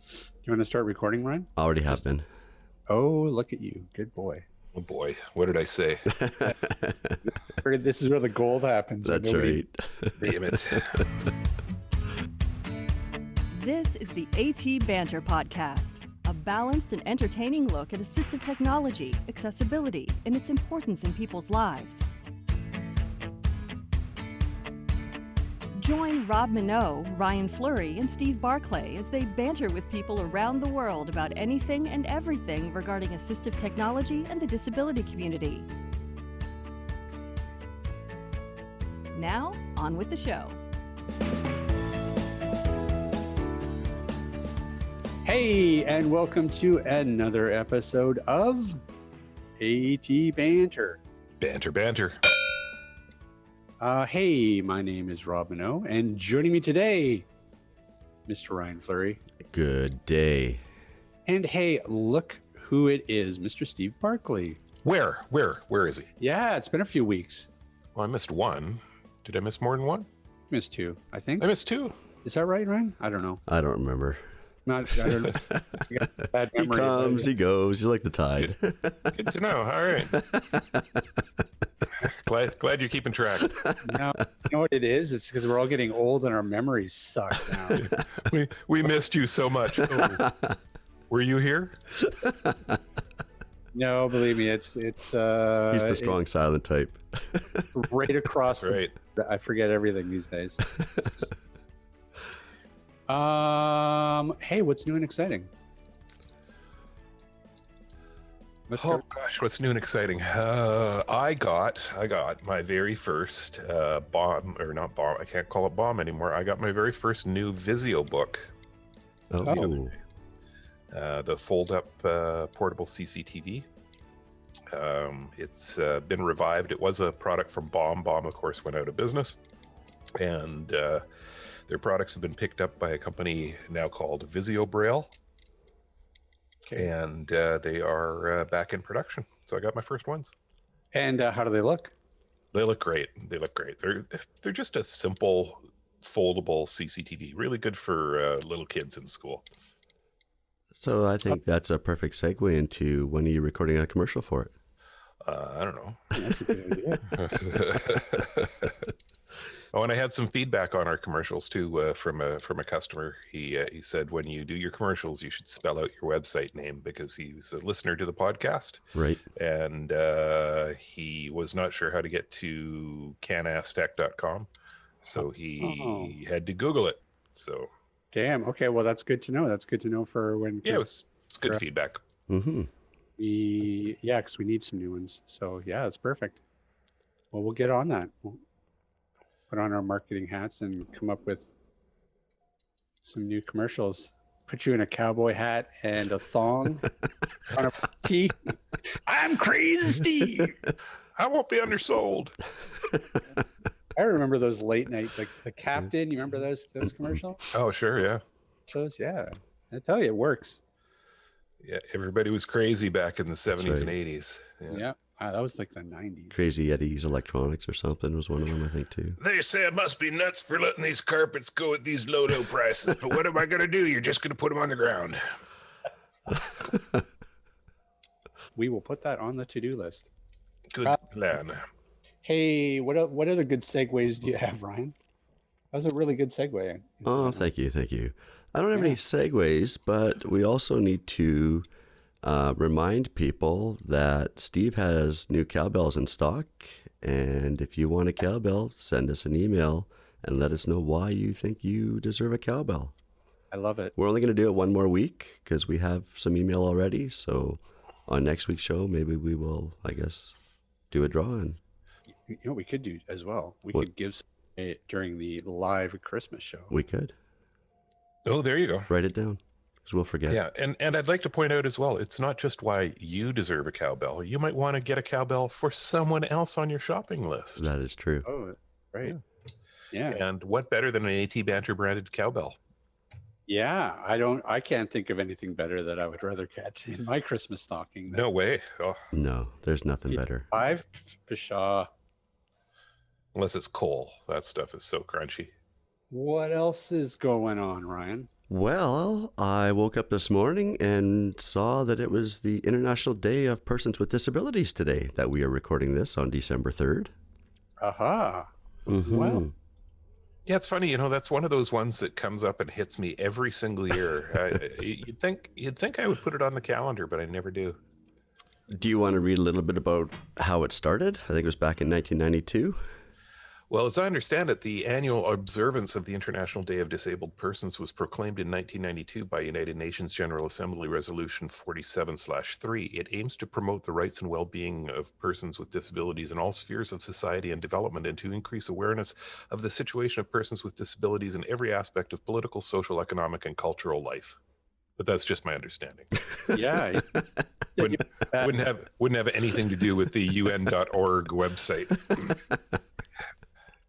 You want to start recording, Ryan? Already have been. Oh, look at you. Good boy. Oh boy, what did I say? This is where the gold happens. That's right. Damn it. This is the AT Banter podcast, a balanced and entertaining look at assistive technology, accessibility, and its importance in people's lives. Join Rob Minot, Ryan Fleury, and Steve Barclay as they banter with people around the world about anything and everything regarding assistive technology and the disability community. Now, on with the show. Hey, and welcome to another episode of AT Banter. Banter. Hey, my name is Rob Minot, and joining me today, Mr. Ryan Fleury. Good day. And hey, look who it is, Mr. Steve Barclay. Where is he? Yeah, it's been a few weeks. Well, I missed one. Did I miss more than one? Missed two, I think. I missed two. Is that right, Ryan? I don't know. I don't remember. I don't know. I got a bad He memory. comes, he goes. He's like the tide. Good to know. All right. Glad you're keeping track. No, you know what it is? It's because we're all getting old and our memories suck now. We missed you so much. Oh. Were you here? No, believe me, it's He's the strong silent type. right across. Right. I forget everything these days. Hey, what's new and exciting? Gosh, what's new and exciting? I got my very first bomb, or not bomb. I can't call it bomb anymore. I got my very first new Vizio book. Oh. The fold-up portable CCTV. It's been revived. It was a product from Bomb. Bomb, of course, went out of business, and their products have been picked up by a company now called Vizio Braille. Okay. And they are back in production. So I got my first ones. And how do they look? They look great. They're just a simple foldable CCTV. Really good for little kids in school. So I think that's a perfect segue into when are you recording a commercial for it? I don't know. That's a good idea. Oh, and I had some feedback on our commercials too from a customer. He said when you do your commercials, you should spell out your website name because he's a listener to the podcast, Right. and he was not sure how to get to canastech.com, so he had to Google it. So Damn. Okay. Well, that's good to know. That's good to know for when. yeah, it's good feedback. Mm-hmm. Because we need some new ones. So yeah, it's perfect. Well, we'll get on that. We'll put on our marketing hats and come up with some new commercials. Put you in a cowboy hat and a thong on a key. I'm Crazy Steve. I won't be undersold. I remember those late night, like the Captain. You remember those commercials? Oh, sure, yeah. Shows, yeah. I tell you, it works. Yeah, everybody was crazy back in the 70s right. and 80s. Yeah, that was like the 90s. Crazy Eddie's Electronics or something was one of them, I think, too. They say I must be nuts for letting these carpets go at these low prices, but what am I going to do? You're just going to put them on the ground. We will put that on the to-do list. Good plan. Hey, what other good segues do you have, Ryan? That was a really good segue. Oh, thank you. I don't have any segues, but we also need to remind people that Steve has new cowbells in stock. And if you want a cowbell, send us an email and let us know why you think you deserve a cowbell. I love it. We're only going to do it one more week because we have some email already. So on next week's show, maybe we will, I guess, do a draw. And You know what we could do as well? We could give it during the live Christmas show. we could Oh, there you go. write it down because we'll forget. Yeah, and I'd like to point out as well, it's not just why you deserve a cowbell. You might want to get a cowbell for someone else on your shopping list. That is true. Oh, right. Yeah. And what better than an AT Banter branded cowbell? Yeah. I can't think of anything better that I would rather catch in my Christmas stocking. No way. Oh, No, there's nothing better. Five Pshaw. unless it's coal. That stuff is so crunchy. What else is going on, Ryan? Well, I woke up this morning and saw that it was the International Day of Persons with Disabilities today, that we are recording this on December 3rd. Aha. Mm-hmm. Well, Yeah, it's funny. That's one of those ones that comes up and hits me every single year. You'd think I would put it on the calendar, but I never do. Do you want to read a little bit about how it started? I think it was back in 1992. Well, as I understand it, the annual observance of the International Day of Disabled Persons was proclaimed in 1992 by United Nations General Assembly Resolution 47/3. It aims to promote the rights and well-being of persons with disabilities in all spheres of society and development, and to increase awareness of the situation of persons with disabilities in every aspect of political, social, economic, and cultural life. But that's just my understanding. yeah. Wouldn't have anything to do with the UN.org website.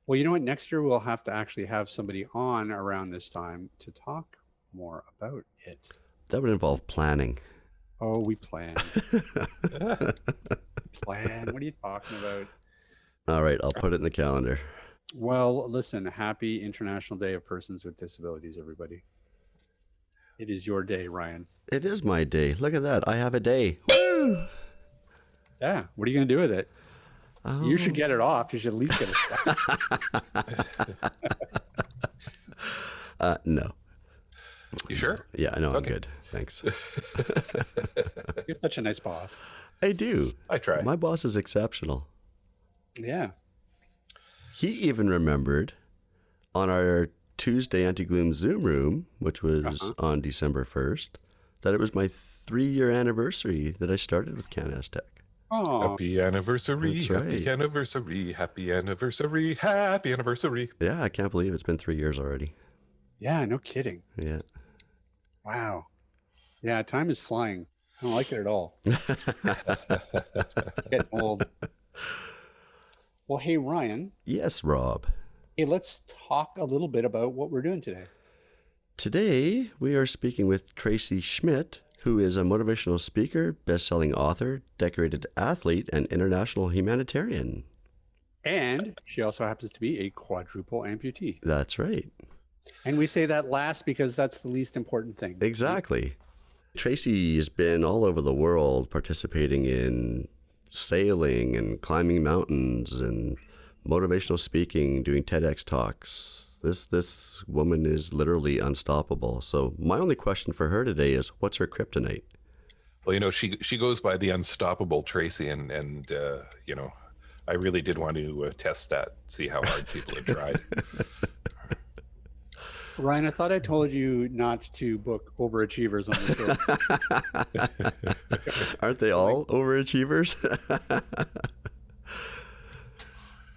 Well, you know what? Next year we'll have to actually have somebody on around this time to talk more about it. That would involve planning. Oh, we plan. Plan? What are you talking about? All right, I'll put it in the calendar. Well, listen, happy International Day of Persons with Disabilities, everybody. It is your day, Ryan. It is my day. Look at that. I have a day. Woo! Yeah. What are you going to do with it? Oh. You should get it off. You should at least get it stopped. No. You sure? Yeah, I know. I'm Okay. good. Thanks. You're such a nice boss. I do. I try. My boss is exceptional. Yeah. He even remembered on our Tuesday Anti-Gloom Zoom Room, which was on December 1st, that it was my 3-year anniversary that I started with Can-As Tech. Oh, Happy anniversary, That's happy right. anniversary, happy anniversary, happy anniversary. Yeah, I can't believe it's been 3 years already. yeah. No kidding. Yeah. Wow. Yeah. Time is flying. I don't like it at all. Getting old. Well, hey, Ryan. Yes, Rob. Hey, let's talk a little bit about what we're doing today. Today, we are speaking with Tracy Schmidt, who is a motivational speaker, best-selling author, decorated athlete, and international humanitarian. And she also happens to be a quadruple amputee. That's right. And we say that last because that's the least important thing. Exactly. Tracy has been all over the world participating in sailing and climbing mountains and motivational speaking, doing TEDx talks. This woman is literally unstoppable. So my only question for her today is, what's her kryptonite? Well, she goes by the Unstoppable Tracy, and I really did want to test that, see how hard people have tried. Ryan, I thought I told you not to book overachievers on the show. Aren't they all overachievers?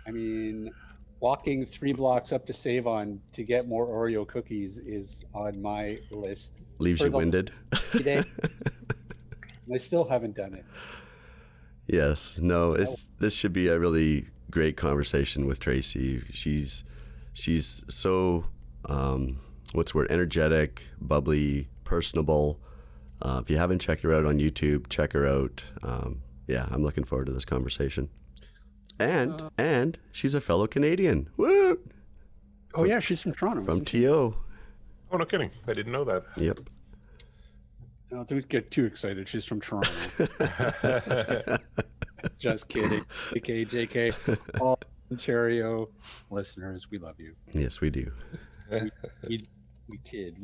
I mean, walking 3 blocks up to Save-On to get more Oreo cookies is on my list. Leaves for you the winded. Today. And I still haven't done it. Yes. No, this should be a really great conversation with Tracy. She's so energetic, bubbly, personable. If you haven't checked her out on YouTube, check her out. Yeah, I'm looking forward to this conversation. And she's a fellow Canadian. Woo! Oh yeah, she's from Toronto. From isn't she? TO. Oh, no kidding. I didn't know that. Yep. No, don't get too excited. She's from Toronto. Just kidding. JK. All Ontario listeners, we love you. Yes, we do. We kid.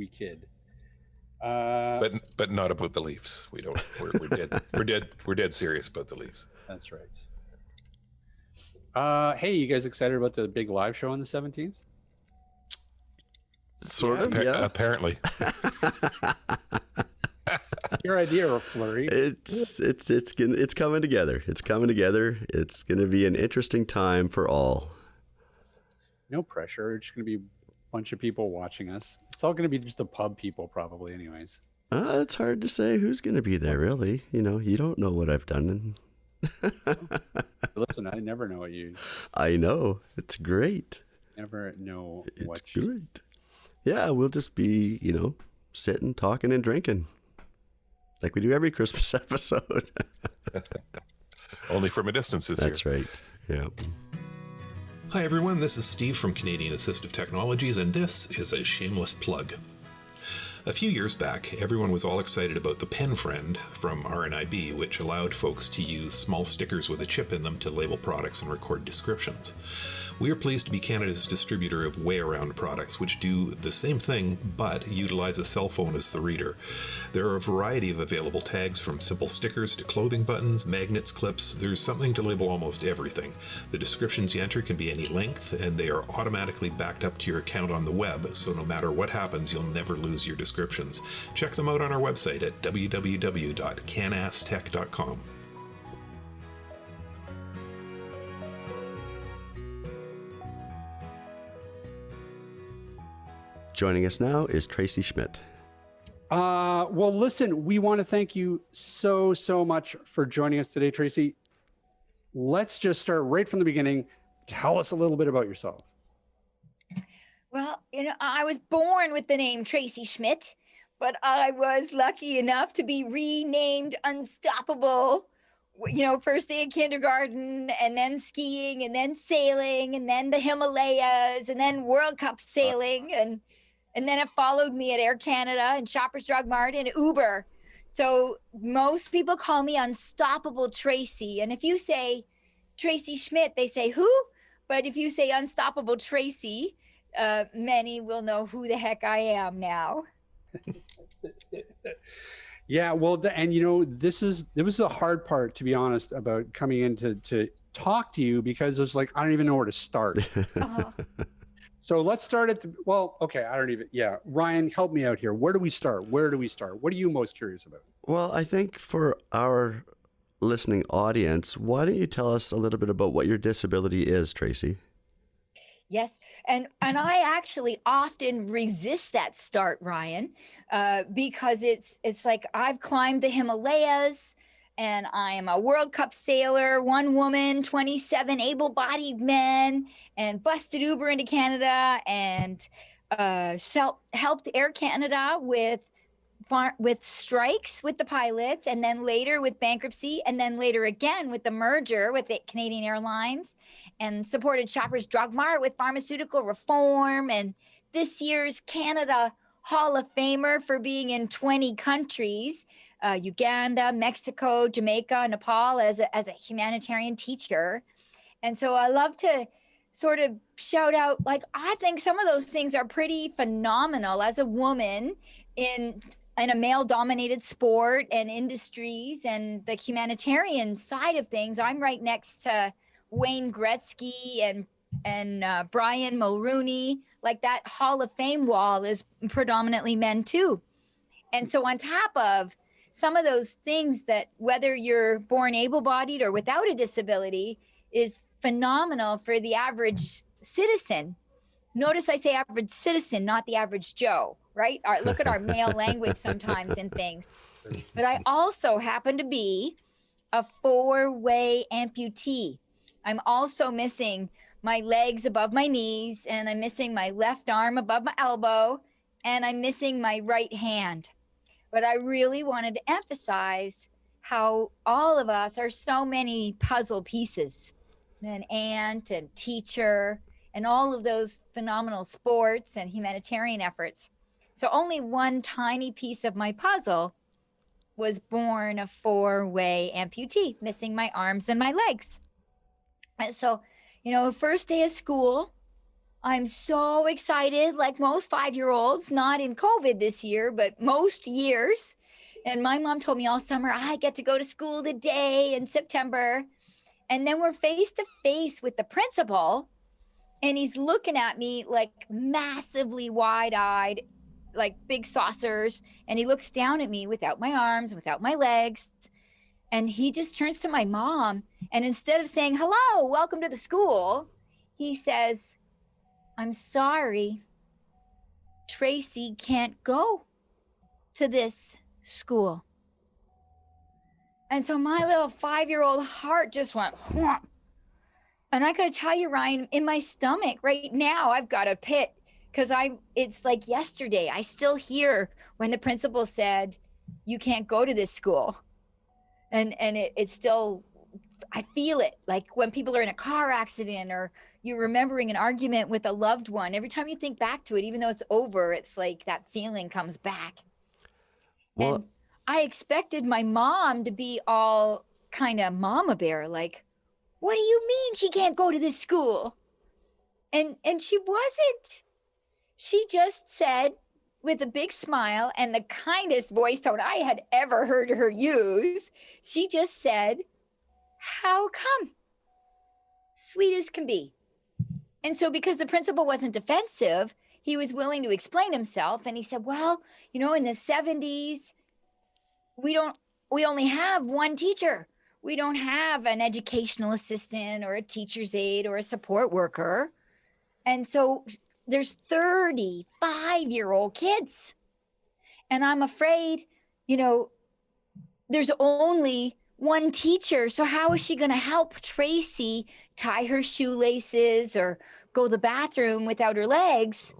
But not about the Leafs. We don't. We're dead serious about the Leafs. That's right. Hey, you guys excited about the big live show on the 17th? Sort of, yeah. Apparently. Your idea, or Flurry? It's coming together. It's coming together. It's going to be an interesting time for all. No pressure. It's going to be a bunch of people watching us. It's all going to be just the pub people, probably, anyways. It's hard to say who's going to be there, really. You don't know what I've done. Listen, I never know what you. I know. It's great. Never know what. It's great. Yeah, we'll just be, sitting, talking, and drinking. Like we do every Christmas episode. Only from a distance this year. That's right. Yeah. Hi everyone, this is Steve from Canadian Assistive Technologies, and this is a shameless plug. A few years back, everyone was all excited about the Pen Friend from RNIB, which allowed folks to use small stickers with a chip in them to label products and record descriptions. We are pleased to be Canada's distributor of Way Around products, which do the same thing, but utilize a cell phone as the reader. There are a variety of available tags, from simple stickers to clothing buttons, magnets, clips. There's something to label almost everything. The descriptions you enter can be any length, and they are automatically backed up to your account on the web, so no matter what happens, you'll never lose your descriptions. Check them out on our website at www.canastech.com. Joining us now is Tracy Schmidt. Well, listen, we want to thank you so much for joining us today, Tracy. Let's just start right from the beginning. Tell us a little bit about yourself. Well, I was born with the name Tracy Schmidt, but I was lucky enough to be renamed Unstoppable. First day of kindergarten, and then skiing, and then sailing, and then the Himalayas, and then World Cup sailing, and then it followed me at Air Canada and Shoppers Drug Mart and Uber. So most people call me Unstoppable Tracy. And if you say Tracy Schmidt, they say who? But if you say Unstoppable Tracy, many will know who the heck I am now. Yeah, well, this was the hard part, to be honest, about coming in to talk to you, because it was like, I don't even know where to start. Uh-huh. So let's start Ryan, help me out here. Where do we start? What are you most curious about? Well, I think for our listening audience, why don't you tell us a little bit about what your disability is, Tracy? Yes, and I actually often resist that start, Ryan, because it's like I've climbed the Himalayas, and I am a World Cup sailor, one woman, 27 able-bodied men, and busted Uber into Canada, and helped Air Canada with strikes with the pilots, and then later with bankruptcy, and then later again with the merger with the Canadian Airlines, and supported Shoppers Drug Mart with pharmaceutical reform, and this year's Canada Hall of Famer for being in 20 countries, Uganda, Mexico, Jamaica, Nepal, as a humanitarian teacher. And so I love to sort of shout out, like, I think some of those things are pretty phenomenal as a woman in a male-dominated sport and industries, and the humanitarian side of things. I'm right next to Wayne Gretzky and Brian Mulrooney. Like, that Hall of Fame wall is predominantly men too. And so on top of some of those things, that whether you're born able-bodied or without a disability is phenomenal for the average citizen. Notice I say average citizen, not the average Joe, right? Look at our male language sometimes in things. But I also happen to be a four-way amputee. I'm also missing my legs above my knees, and I'm missing my left arm above my elbow, and I'm missing my right hand. But I really wanted to emphasize how all of us are so many puzzle pieces. An aunt and teacher, and all of those phenomenal sports and humanitarian efforts. So only one tiny piece of my puzzle was born a four-way amputee, missing my arms and my legs. And so, first day of school, I'm so excited, like most 5-year-olds, not in COVID this year, but most years. And my mom told me all summer, I get to go to school today in September. And then we're face to face with the principal, and he's looking at me like massively wide-eyed, like big saucers. And he looks down at me without my arms, without my legs. And he just turns to my mom, and instead of saying, hello, welcome to the school, he says, I'm sorry, Tracy can't go to this school. And so my little 5-year-old heart just went, whomp. And I gotta tell you, Ryan, in my stomach right now, I've got a pit, because it's like yesterday. I still hear when the principal said, you can't go to this school. And it's still, I feel it, like when people are in a car accident, or, you're remembering an argument with a loved one. Every time you think back to it, even though it's over, it's like that feeling comes back. Well, And I expected my mom to be all kind of mama bear, like, what do you mean she can't go to this school? And she wasn't. She just said, with a big smile and the kindest voice tone I had ever heard her use, she just said, how come? Sweet as can be. And so because the principal wasn't defensive, he was willing to explain himself. And he said, well, you know, in the 70s, we only have one teacher. We don't have an educational assistant or a teacher's aide or a support worker. And so there's 35-year-old kids. And I'm afraid, you know, there's only one teacher. So how is she going to help Tracy tie her shoelaces or go to the bathroom without her legs?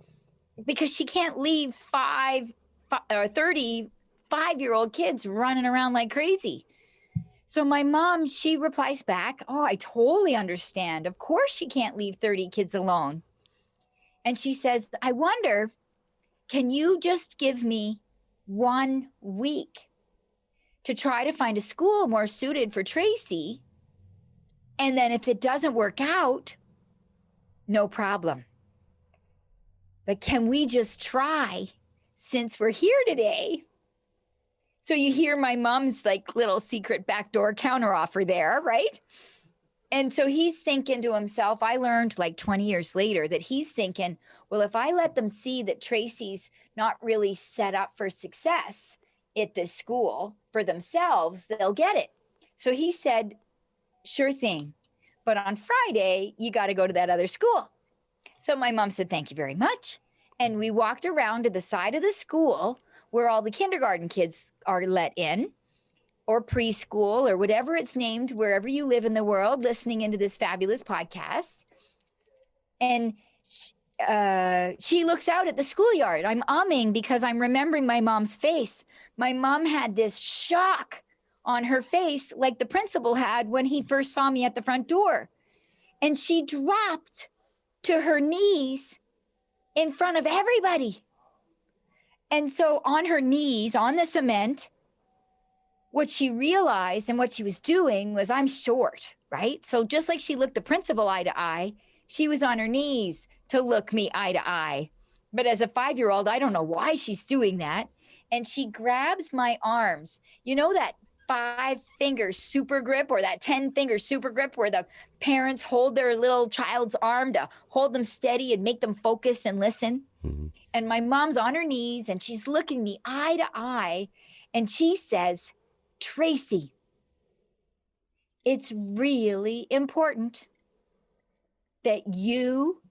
Because she can't leave 35-year-old kids running around like crazy. So my mom, she replies back, oh, I totally understand. Of course she can't leave 30 kids alone. And she says, I wonder, can you just give me 1 week to try to find a school more suited for Tracy? And then if it doesn't work out, no problem. But can we just try since we're here today? So you hear my mom's like little secret backdoor counteroffer there, right? And so he's thinking to himself, I learned like 20 years later that he's thinking, well, if I let them see that Tracy's not really set up for success at this school for themselves, they'll get it. So he said, sure thing. But on Friday, you got to go to that other school. So my mom said, thank you very much. And we walked around to the side of the school where all the kindergarten kids are let in, or preschool, or whatever it's named, wherever you live in the world, listening into this fabulous podcast. And she looks out at the schoolyard. I'm umming because I'm remembering my mom's face. My mom had this shock on her face like the principal had when he first saw me at the front door. And she dropped to her knees in front of everybody. And so on her knees, on the cement, what she realized and what she was doing was, I'm short, right? So just like she looked the principal eye to eye, she was on her knees to look me eye to eye. But as a 5-year-old, I don't know why she's doing that. And she grabs my arms. You know that 5-finger super grip or that 10-finger super grip where the parents hold their little child's arm to hold them steady and make them focus and listen? Mm-hmm. And my mom's on her knees and she's looking me eye to eye. And she says, Tracy, it's really important that you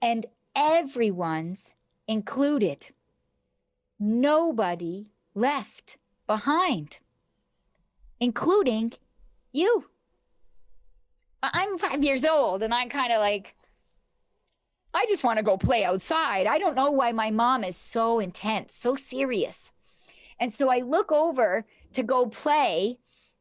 and everyone's included. Nobody left behind, including you. I'm 5 years old and I'm kind of like, I just want to go play outside. I don't know why my mom is so intense, so serious. And so I look over to go play,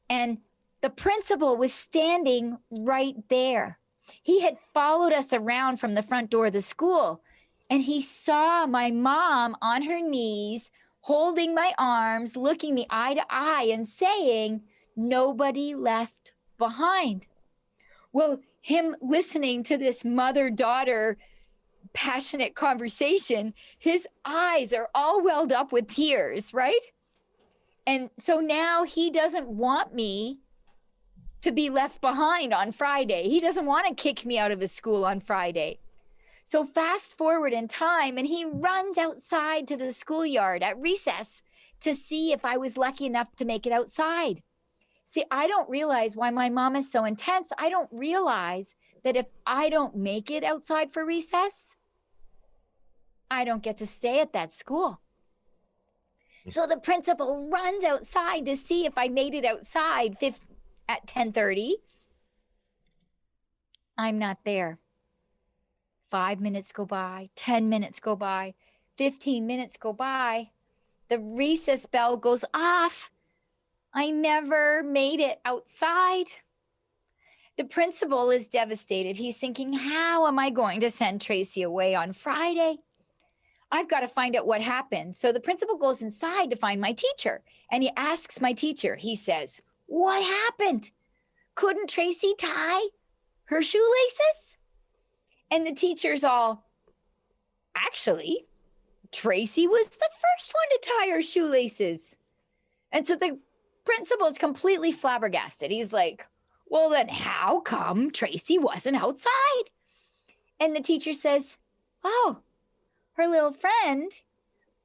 and the principal was standing right there. He had followed us around from the front door of the school, and he saw my mom on her knees, holding my arms, looking me eye to eye and saying, nobody left behind. Well, him listening to this mother-daughter passionate conversation, his eyes are all welled up with tears, right? And so now he doesn't want me to be left behind on Friday. He doesn't want to kick me out of his school on Friday. So fast forward in time, and he runs outside to the schoolyard at recess to see if I was lucky enough to make it outside. See, I don't realize why my mom is so intense. I don't realize that if I don't make it outside for recess, I don't get to stay at that school. So the principal runs outside to see if I made it outside at 10:30. I'm not there. 5 minutes go by, 10 minutes go by, 15 minutes go by. The recess bell goes off. I never made it outside. The principal is devastated. He's thinking, how am I going to send Tracy away on Friday? I've got to find out what happened. So the principal goes inside to find my teacher, and he asks my teacher, he says, what happened? Couldn't Tracy tie her shoelaces? And the teacher's all, actually, Tracy was the first one to tie her shoelaces. And so the principal is completely flabbergasted. He's like, well, then how come Tracy wasn't outside? And the teacher says, oh, her little friend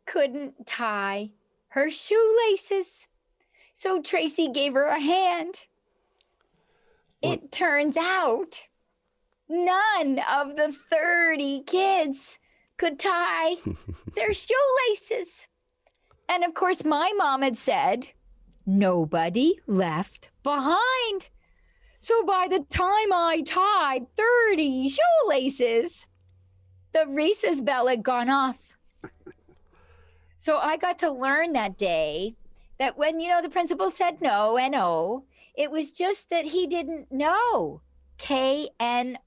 couldn't tie her shoelaces. So Tracy gave her a hand. It turns out none of the 30 kids could tie their shoelaces. And of course, my mom had said, nobody left behind. So by the time I tied 30 shoelaces, the recess bell had gone off. So I got to learn that day that when, the principal said no, N-O, it was just that he didn't know, K-N-O-W.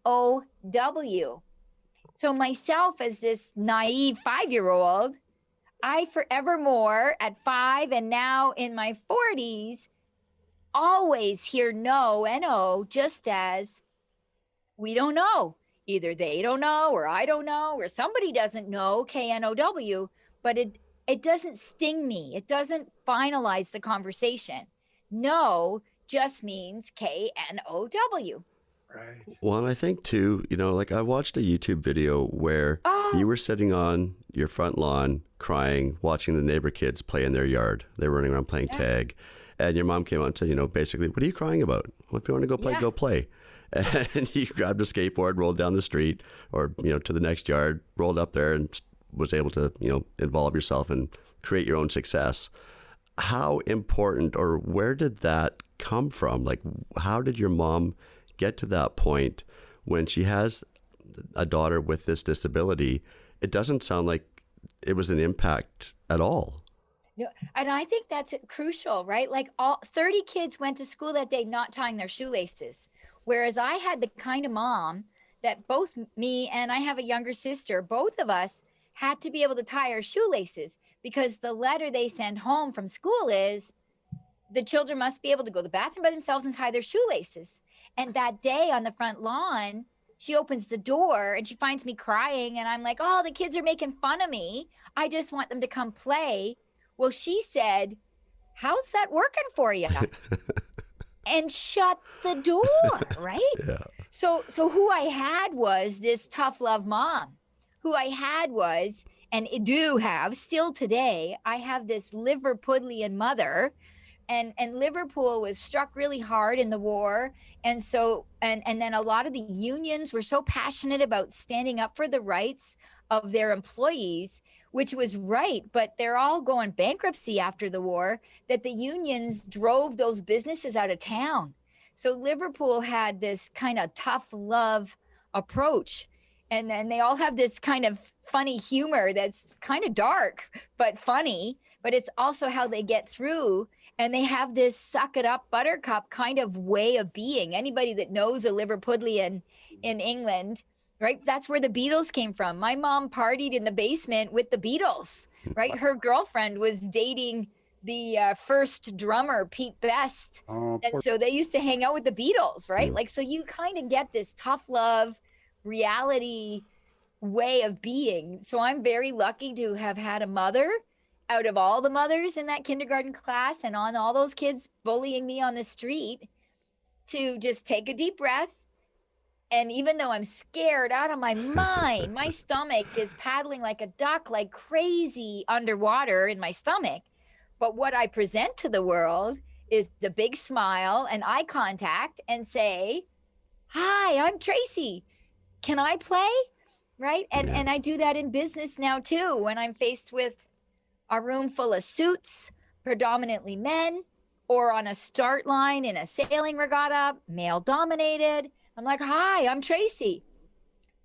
So myself as this naive 5-year-old, I forevermore at 5 and now in my 40s, always hear no, N-O, just as we don't know. Either they don't know, or I don't know, or somebody doesn't know, K-N-O-W, but it doesn't sting me. It doesn't finalize the conversation. No just means K-N-O-W. Right. Well, and I think too, like I watched a YouTube video where you were sitting on your front lawn crying, watching the neighbor kids play in their yard. They were running around playing tag. And your mom came out and said, basically, what are you crying about? Well, if you want to go play, go play. And you grabbed a skateboard, rolled down the street or, to the next yard, rolled up there and was able to, involve yourself and create your own success. How important or where did that come from? Like, how did your mom get to that point when she has a daughter with this disability? It doesn't sound like it was an impact at all. No, and I think that's crucial, right? Like all 30 kids went to school that day not tying their shoelaces. Whereas I had the kind of mom that both me and I have a younger sister, both of us had to be able to tie our shoelaces because the letter they send home from school is the children must be able to go to the bathroom by themselves and tie their shoelaces. And that day on the front lawn, she opens the door and she finds me crying. And I'm like, oh, the kids are making fun of me. I just want them to come play. Well, she said, how's that working for you? And shut the door, right? Yeah. So who I had was this tough love mom. Who I had was, and do have still today, I have this Liverpudlian mother. And Liverpool was struck really hard in the war. And so, and then a lot of the unions were so passionate about standing up for the rights of their employees, which was right, but they're all going bankruptcy after the war, that the unions drove those businesses out of town. So Liverpool had this kind of tough love approach. And then they all have this kind of funny humor that's kind of dark, but funny, but it's also how they get through. And they have this suck it up buttercup kind of way of being. Anybody that knows a Liverpudlian in England, right? That's where the Beatles came from. My mom partied in the basement with the Beatles, right? Her girlfriend was dating the first drummer, Pete Best. And so they used to hang out with the Beatles, right? Like, so you kind of get this tough love reality way of being. So I'm very lucky to have had a mother out of all the mothers in that kindergarten class and on all those kids bullying me on the street to just take a deep breath. And even though I'm scared out of my mind, my stomach is paddling like a duck, like crazy underwater in my stomach. But what I present to the world is a big smile and eye contact and say, hi, I'm Tracy. Can I play? Right? And I do that in business now too, when I'm faced with a room full of suits, predominantly men, or on a start line in a sailing regatta, male dominated. I'm like, hi, I'm Tracy.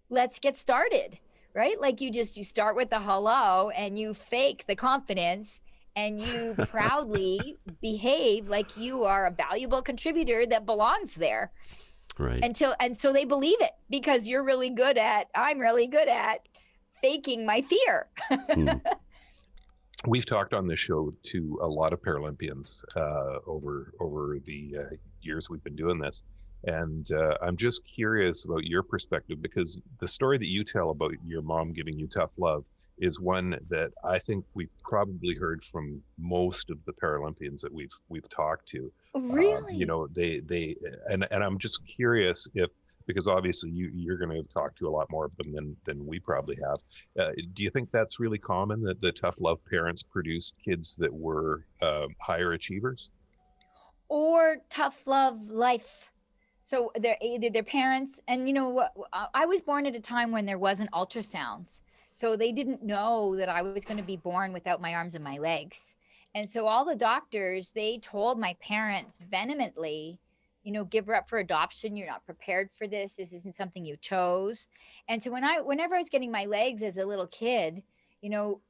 Let's get started, right? Like you start with the hello and you fake the confidence and you proudly behave like you are a valuable contributor that belongs there. Right. And so they believe it because I'm really good at faking my fear. We've talked on this show to a lot of Paralympians over the years we've been doing this, and I'm just curious about your perspective, because the story that you tell about your mom giving you tough love is one that I think we've probably heard from most of the Paralympians that we've talked to. Really? You know, and I'm just curious if, because obviously you're going to have talked to a lot more of them than we probably have. Do you think that's really common, that the tough love parents produced kids that were higher achievers? Or tough love life. So they're either their parents, and you know what? I was born at a time when there wasn't ultrasounds. So they didn't know that I was going to be born without my arms and my legs. And so all the doctors, they told my parents vehemently, you know, give her up for adoption. You're not prepared for this. This isn't something you chose. And so whenever I was getting my legs as a little kid, you know,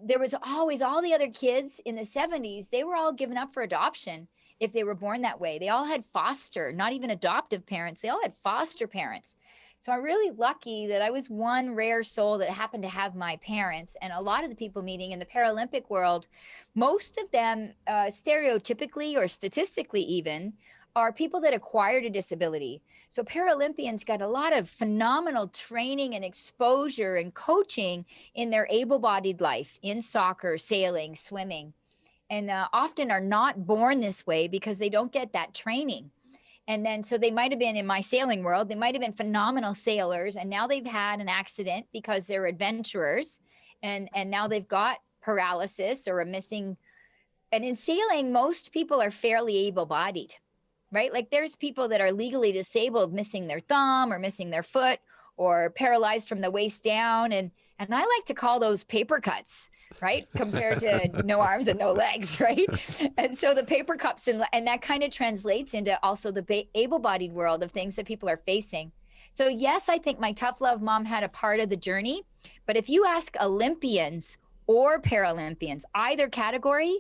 there was always all the other kids in the 70s, they were all given up for adoption if they were born that way. They all had foster, not even adoptive parents. They all had foster parents. So I'm really lucky that I was one rare soul that happened to have my parents. And a lot of the people meeting in the Paralympic world, most of them stereotypically or statistically even, are people that acquired a disability. So Paralympians got a lot of phenomenal training and exposure and coaching in their able-bodied life, in soccer, sailing, swimming, and often are not born this way because they don't get that training. And then, so they might have been, in my sailing world, they might have been phenomenal sailors, and now they've had an accident because they're adventurers, and now they've got paralysis or a missing. And in sailing, most people are fairly able-bodied, right? Like there's people that are legally disabled, missing their thumb or missing their foot or paralyzed from the waist down. And I like to call those paper cuts, right? Compared to no arms and no legs, right? And so the paper cups, and that kind of translates into also the able-bodied world of things that people are facing. So yes, I think my tough love mom had a part of the journey. But if you ask Olympians or Paralympians, either category,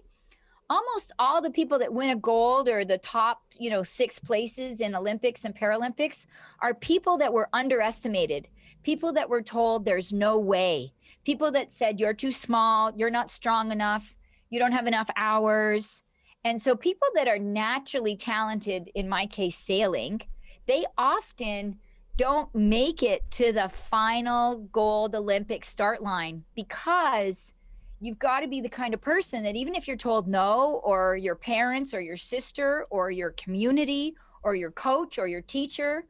almost all the people that win a gold or the top, 6 places in Olympics and Paralympics are people that were underestimated, people that were told there's no way, people that said you're too small, you're not strong enough, you don't have enough hours. And so people that are naturally talented, in my case, sailing, they often don't make it to the final gold Olympic start line because you've got to be the kind of person that even if you're told no, or your parents or your sister or your community or your coach or your teacher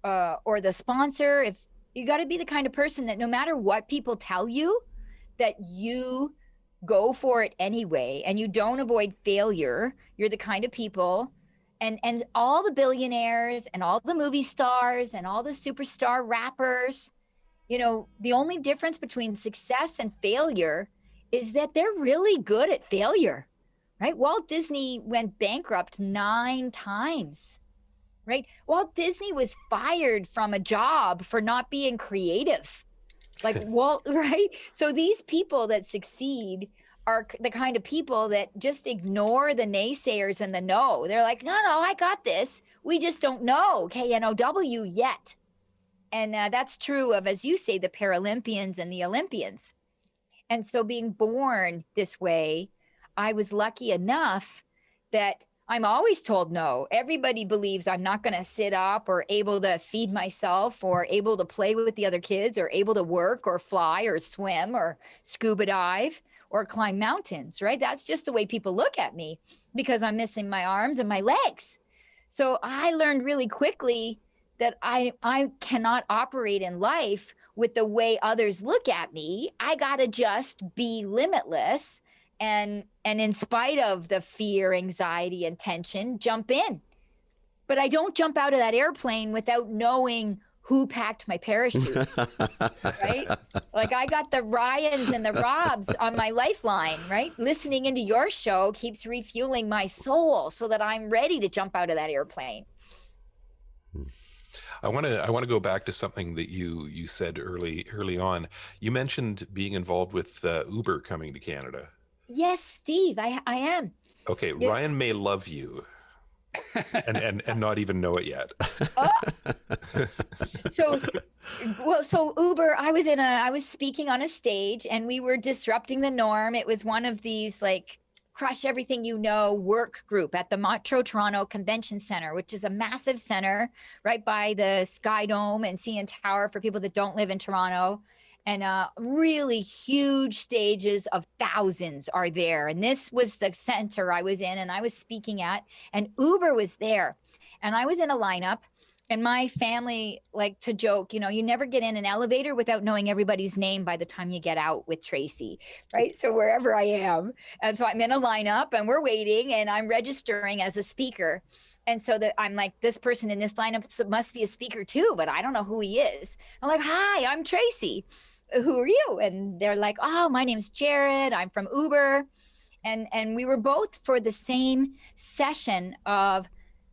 or the sponsor, if you got to be the kind of person that no matter what people tell you, that you go for it anyway, and you don't avoid failure. You're the kind of people, and all the billionaires and all the movie stars and all the superstar rappers, the only difference between success and failure is that they're really good at failure, right? Walt Disney went bankrupt 9 times, right? Walt Disney was fired from a job for not being creative. Like Walt, right? So these people that succeed are the kind of people that just ignore the naysayers and the no. They're like, no, I got this. We just don't know KNOW yet. And that's true of, as you say, the Paralympians and the Olympians. And so being born this way, I was lucky enough that I'm always told no. Everybody believes I'm not going to sit up or able to feed myself or able to play with the other kids or able to work or fly or swim or scuba dive or climb mountains, right? That's just the way people look at me because I'm missing my arms and my legs. So I learned really quickly that I cannot operate in life with the way others look at me. I got to just be limitless. And in spite of the fear, anxiety, and tension, jump in. But I don't jump out of that airplane without knowing who packed my parachute, right? Like I got the Ryans and the Robs on my lifeline, right? Listening into your show keeps refueling my soul so that I'm ready to jump out of that airplane. I want to go back to something that you said early on. You mentioned being involved with Uber coming to Canada. Yes, Steve, I am. Okay, yeah. Ryan may love you, and not even know it yet. So Uber, I was speaking on a stage and we were disrupting the norm. It was one of these like crush everything you know work group at the Metro Toronto Convention Center, which is a massive center right by the Sky Dome and CN Tower for people that don't live in Toronto. And really huge stages of thousands are there. And this was the center I was in and I was speaking at, and Uber was there. And I was in a lineup, and my family like to joke, you know, you never get in an elevator without knowing everybody's name by the time you get out with Tracy, right? So wherever I am. And so I'm in a lineup and we're waiting and I'm registering as a speaker. And so that I'm like, this person in this lineup must be a speaker too, but I don't know who he is. I'm like, hi, I'm Tracy. Who are you? And they're like, oh, my name's Jared. I'm from Uber. And we were both for the same session of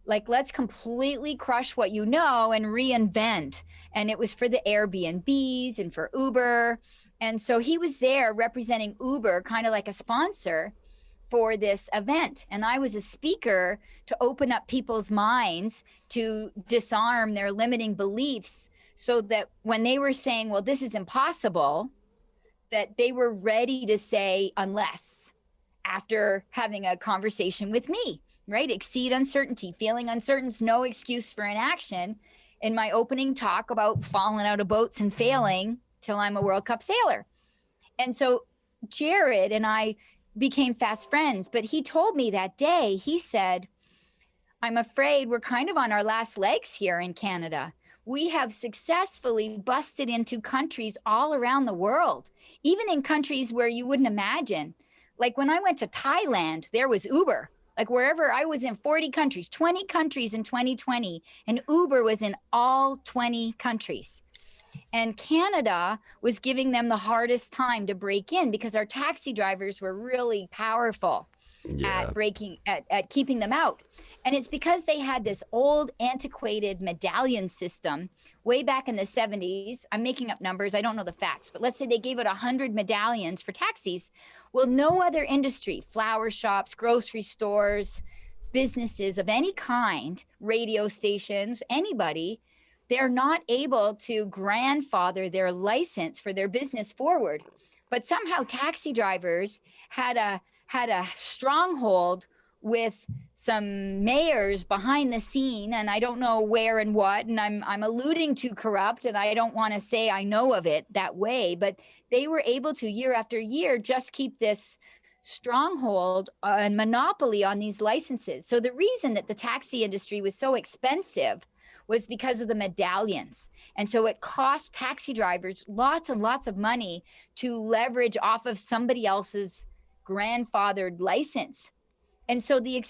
like, let's completely crush what you know and reinvent. And it was for the Airbnbs and for Uber. And so he was there representing Uber, kind of like a sponsor for this event. And I was a speaker to open up people's minds, to disarm their limiting beliefs, so that when they were saying, well, this is impossible, that they were ready to say, unless, after having a conversation with me, right? Exceed uncertainty. Feeling uncertain is no excuse for inaction. In my opening talk about falling out of boats and failing till I'm a World Cup sailor. And so Jared and I became fast friends, but he told me that day, he said, I'm afraid we're kind of on our last legs here in Canada. We have successfully busted into countries all around the world, even in countries where you wouldn't imagine. Like when I went to Thailand, there was Uber. Like wherever I was in 40 countries, 20 countries in 2020, and Uber was in all 20 countries. And Canada was giving them the hardest time to break in because our taxi drivers were really powerful at keeping them out. And it's because they had this old antiquated medallion system way back in the 70s. I'm making up numbers. I don't know the facts, but let's say they gave it 100 medallions for taxis. Well, no other industry, flower shops, grocery stores, businesses of any kind, radio stations, anybody, they're not able to grandfather their license for their business forward. But somehow taxi drivers had a stronghold with some mayors behind the scene, and I don't know where and what, and I'm alluding to corrupt, and I don't want to say I know of it that way, but they were able to year after year just keep this stronghold and monopoly on these licenses. So the reason that the taxi industry was so expensive was because of the medallions. And so it cost taxi drivers lots and lots of money to leverage off of somebody else's grandfathered license. And so the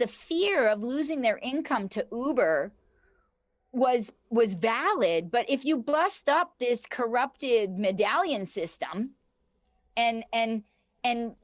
fear of losing their income to Uber was valid. But if you bust up this corrupted medallion system and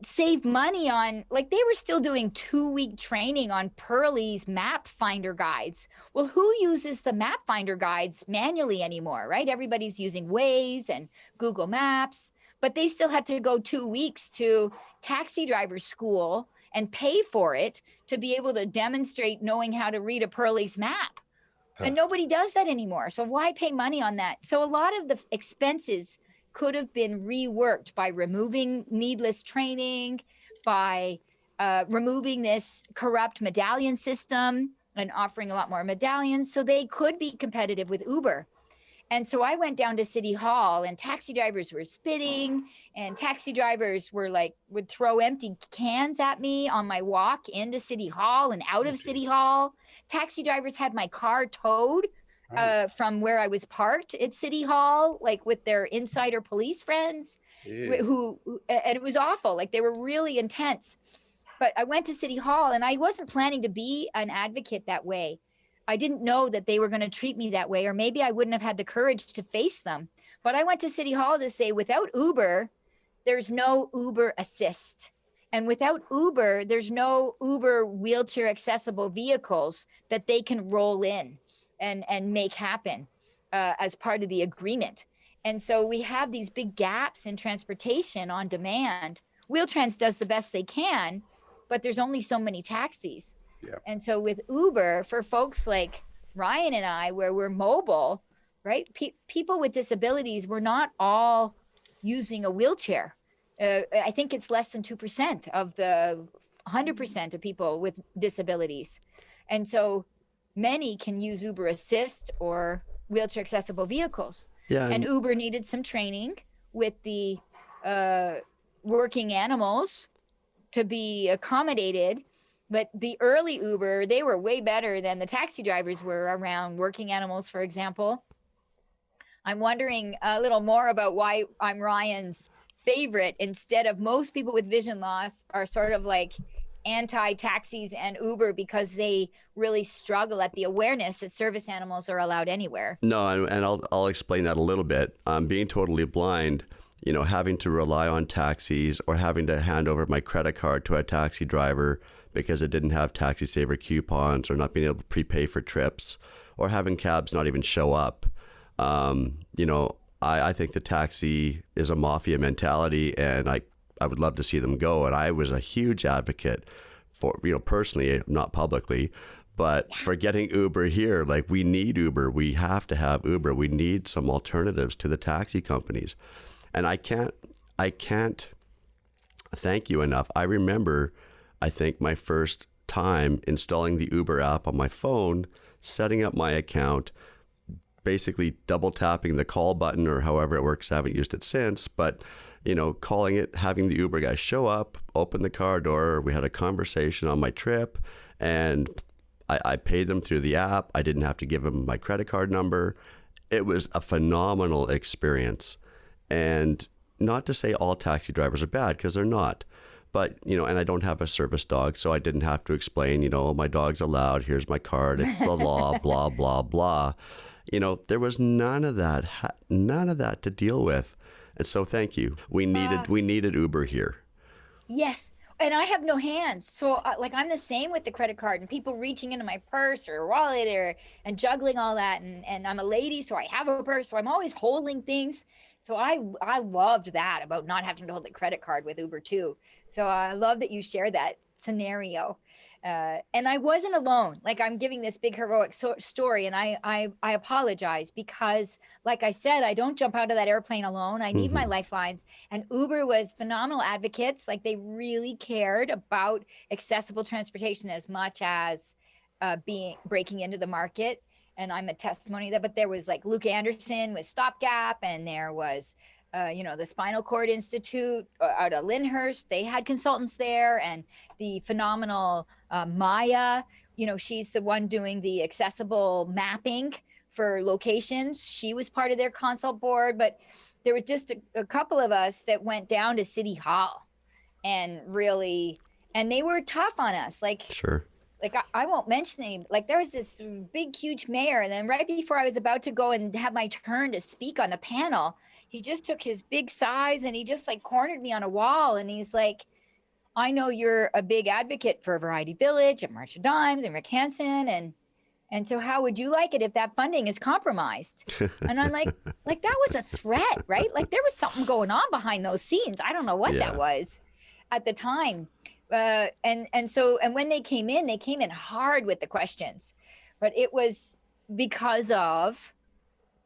save money on, like they were still doing 2-week training on Pearlie's map finder guides. Well, who uses the map finder guides manually anymore, right? Everybody's using Waze and Google Maps, but they still had to go 2 weeks to taxi driver school and pay for it to be able to demonstrate knowing how to read a Pearlie's map. And nobody does that anymore. So why pay money on that? So a lot of the expenses could have been reworked by removing needless training, by removing this corrupt medallion system and offering a lot more medallions so they could be competitive with Uber. And so I went down to City Hall and taxi drivers were spitting and taxi drivers were like, would throw empty cans at me on my walk into City Hall and out of City Hall. Taxi drivers had my car towed from where I was parked at City Hall, like with their insider police friends and it was awful. Like they were really intense. But I went to City Hall and I wasn't planning to be an advocate that way. I didn't know that they were going to treat me that way, or maybe I wouldn't have had the courage to face them. But I went to City Hall to say, without Uber, there's no Uber Assist. And without Uber, there's no Uber wheelchair accessible vehicles that they can roll in and make happen as part of the agreement. And so we have these big gaps in transportation on demand. Wheeltrans does the best they can, but there's only so many taxis. Yeah. And so with Uber, for folks like Ryan and I, where we're mobile, right? People with disabilities, we're not all using a wheelchair. I think it's less than 2% of the 100% of people with disabilities. And so many can use Uber Assist or wheelchair accessible vehicles. Yeah. And Uber needed some training with the working animals to be accommodated. But the early Uber, they were way better than the taxi drivers were around working animals, for example. I'm wondering a little more about why I'm Ryan's favorite, instead of most people with vision loss are sort of like anti-taxis and Uber because they really struggle at the awareness that service animals are allowed anywhere. No, and I'll explain that a little bit. Being totally blind, having to rely on taxis or having to hand over my credit card to a taxi driver because it didn't have taxi saver coupons, or not being able to prepay for trips, or having cabs not even show up. I think the taxi is a mafia mentality, and I would love to see them go. And I was a huge advocate for, personally, not publicly, but for getting Uber here. Like, we need Uber. We have to have Uber. We need some alternatives to the taxi companies. And I can't thank you enough. I remember, I think, my first time installing the Uber app on my phone, setting up my account, basically double tapping the call button, or however it works. I haven't used it since, but calling it, having the Uber guy show up, open the car door. We had a conversation on my trip, and I paid them through the app. I didn't have to give them my credit card number. It was a phenomenal experience. And not to say all taxi drivers are bad, because they're not. But, and I don't have a service dog, so I didn't have to explain, my dog's allowed, here's my card, it's the law, blah, blah, blah. There was none of that to deal with. And so thank you. We needed Uber here. Yes. And I have no hands. So I'm the same with the credit card, and people reaching into my purse or wallet and juggling all that. And I'm a lady, so I have a purse. So I'm always holding things. So I loved that about not having to hold the credit card with Uber too. So I love that you shared that scenario. And I wasn't alone. Like, I'm giving this big heroic story, and I apologize, because like I said, I don't jump out of that airplane alone. I need my lifelines, and Uber was phenomenal advocates. Like, they really cared about accessible transportation as much as breaking into the market. And I'm a testimony of that. But there was like Luke Anderson with Stopgap, and there was the Spinal Cord Institute out of Lyndhurst. They had consultants there, and the phenomenal Maya, she's the one doing the accessible mapping for locations. She was part of their consult board. But there was just a couple of us that went down to City Hall and they were tough on us. Like, sure. Like, I won't mention any, like, there was this big, huge mayor. And then right before I was about to go and have my turn to speak on the panel, he just took his big size and he just like cornered me on a wall. And he's like, I know you're a big advocate for Variety Village and Marsha Dimes and Rick Hansen. And so how would you like it if that funding is compromised? And I'm like that was a threat, right? Like, there was something going on behind those scenes. I don't know what that was at the time. And when they came in hard with the questions, but it was because of,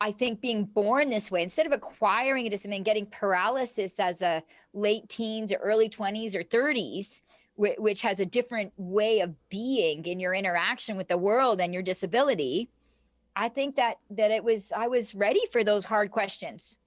I think, being born this way. Instead of acquiring a disability and getting paralysis as a late teens or early 20s or 30s, which has a different way of being in your interaction with the world and your disability, I think that I was ready for those hard questions.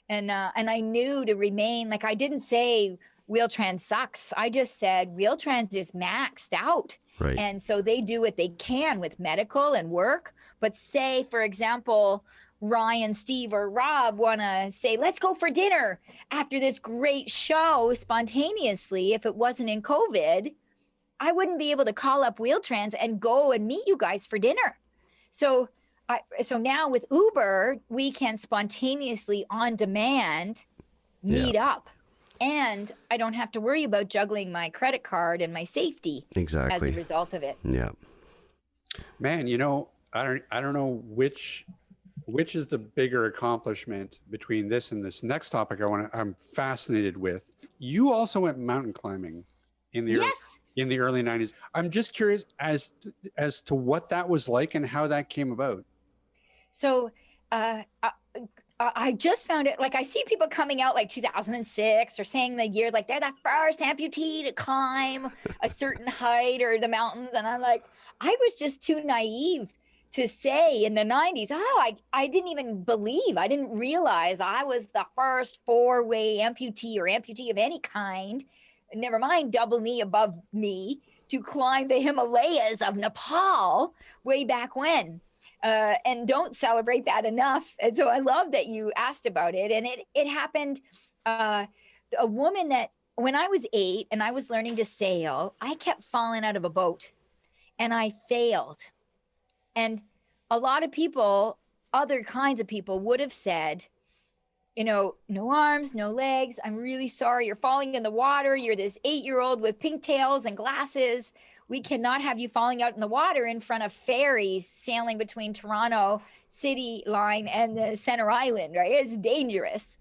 And I knew to remain, like, I didn't say Wheel-Trans sucks. I just said Wheel-Trans is maxed out. Right. And so they do what they can with medical and work. But say, for example, Ryan, Steve, or Rob want to say, let's go for dinner after this great show spontaneously. If it wasn't in COVID, I wouldn't be able to call up Wheel-Trans and go and meet you guys for dinner. So now with Uber, we can spontaneously on demand meet up. And I don't have to worry about juggling my credit card and my safety as a result of it. Yeah. Man, I don't know which is the bigger accomplishment between this and this next topic I'm fascinated with. You also went mountain climbing in the in the early 90s. I'm just curious as to what that was like and how that came about. So I just found it, like I see people coming out like 2006 or saying the year, like they're the first amputee to climb a certain height or the mountains. And I'm like, I was just too naive to say in the 90s, I didn't even believe, I didn't realize I was the first four-way amputee or amputee of any kind, never mind double knee above me, to climb the Himalayas of Nepal way back when. And don't celebrate that enough. And so I love that you asked about it. And it happened, a woman that when I was 8 and I was learning to sail, I kept falling out of a boat and I failed. And a lot of people, other kinds of people would have said, you know, no arms, no legs. I'm really sorry. You're falling in the water. You're this 8-year-old with pigtails and glasses. We cannot have you falling out in the water in front of ferries sailing between Toronto City Line and the Center Island, right? It's dangerous.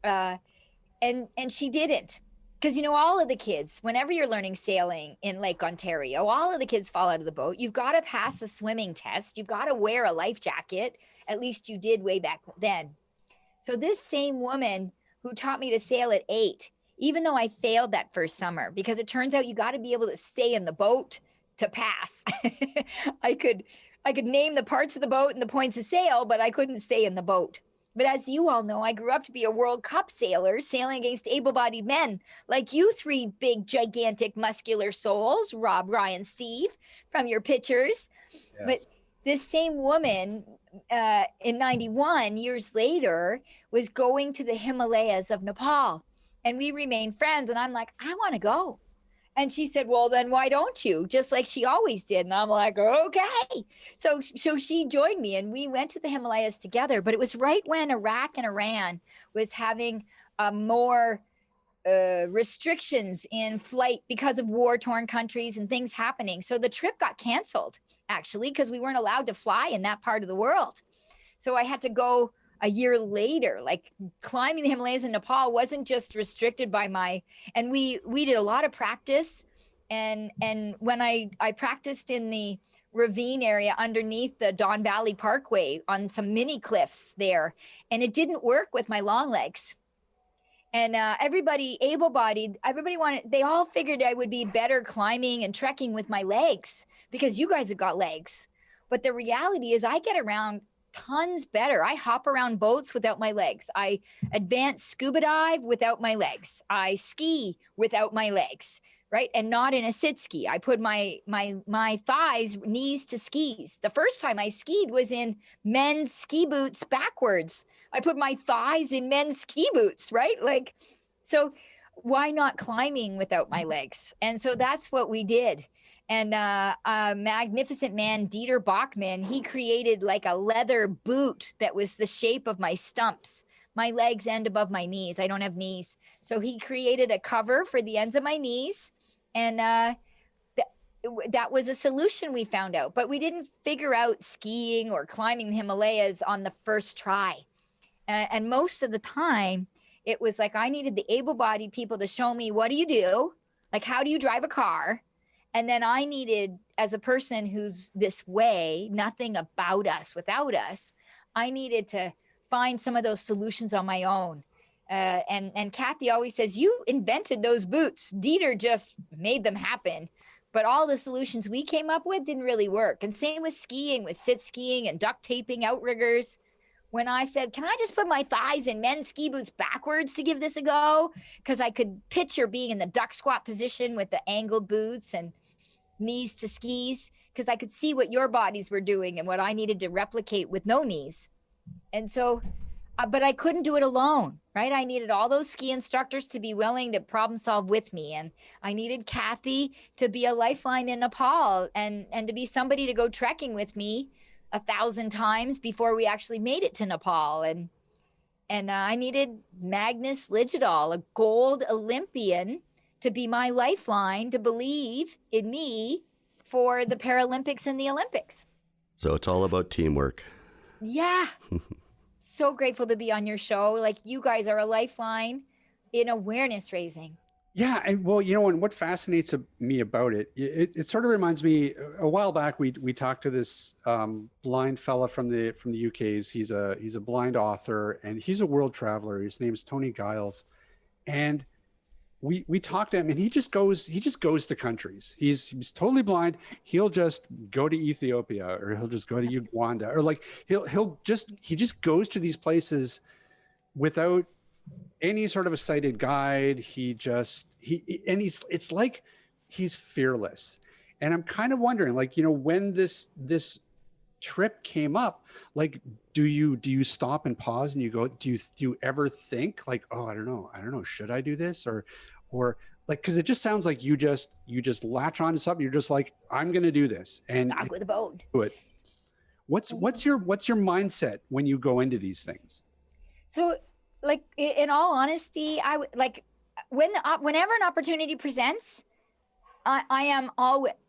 And she didn't. Because, you know, all of the kids, whenever you're learning sailing in Lake Ontario, all of the kids fall out of the boat. You've got to pass a swimming test. You've got to wear a life jacket. At least you did way back then. So this same woman who taught me to sail at 8, even though I failed that first summer, because it turns out you got to be able to stay in the boat to pass. I could name the parts of the boat and the points of sail, but I couldn't stay in the boat. But as you all know, I grew up to be a World Cup sailor, sailing against able-bodied men like you three big, gigantic, muscular souls, Rob, Ryan, Steve, from your pictures. Yes. But this same woman in 91, years later, was going to the Himalayas of Nepal. And we remained friends. And I'm like, I want to go. And she said, well, then why don't you? Just like she always did. And I'm like, okay. So she joined me and we went to the Himalayas together. But it was right when Iraq and Iran was having more restrictions in flight because of war-torn countries and things happening. So the trip got canceled, actually, because we weren't allowed to fly in that part of the world. So I had to go a year later. Like climbing the Himalayas in Nepal wasn't just restricted by and we did a lot of practice. And when I practiced in the ravine area underneath the Don Valley Parkway on some mini cliffs there, and it didn't work with my long legs. And everybody able-bodied, they all figured I would be better climbing and trekking with my legs because you guys have got legs. But the reality is I get around tons better. I hop around boats without my legs. I advanced scuba dive without my legs. I ski without my legs, right? And not in a sit ski. I put my thighs, knees to skis. The first time I skied was in men's ski boots backwards. I put my thighs in men's ski boots, right? Like, so why not climbing without my legs? And so that's what we did. And a magnificent man, Dieter Bachmann, he created like a leather boot that was the shape of my stumps. My legs end above my knees. I don't have knees. So he created a cover for the ends of my knees. And that was a solution we found out. But we didn't figure out skiing or climbing the Himalayas on the first try. And most of the time, it was like I needed the able-bodied people to show me, what do you do? Like, how do you drive a car? And then I needed, as a person who's this way, nothing about us without us, I needed to find some of those solutions on my own. And Kathy always says, you invented those boots. Dieter just made them happen. But all the solutions we came up with didn't really work. And same with skiing, with sit skiing and duct taping outriggers. When I said, can I just put my thighs in men's ski boots backwards to give this a go? Because I could picture being in the duck squat position with the angled boots and knees to skis, because I could see what your bodies were doing and what I needed to replicate with no knees. And so, but I couldn't do it alone, right? I needed all those ski instructors to be willing to problem solve with me. And I needed Kathy to be a lifeline in Nepal and to be somebody to go trekking with me 1,000 times before we actually made it to Nepal. And I needed Magnus Ligidal, a gold Olympian, to be my lifeline to believe in me for the Paralympics and the Olympics. So it's all about teamwork. Yeah. So grateful to be on your show. Like, you guys are a lifeline in awareness raising. Yeah, and well, and what fascinates me about it sort of reminds me. A while back, we talked to this blind fella from the UK's. He's a blind author, and he's a world traveler. His name's Tony Giles, and we talked to him, and he just goes to countries. He's totally blind. He'll just go to Ethiopia, or he'll just go to Uganda, or like he just goes to these places without any sort of a sighted guide. It's like he's fearless. And I'm kind of wondering, like, when this trip came up, like, do you stop and pause and you go, do you ever think like, oh, I don't know, should I do this? Or like, because it just sounds like you just latch on to something. You're just like, I'm gonna do this, and Dog with a bone. do it. What's your mindset when you go into these things? So, like, in all honesty, I would like whenever an opportunity presents, I'm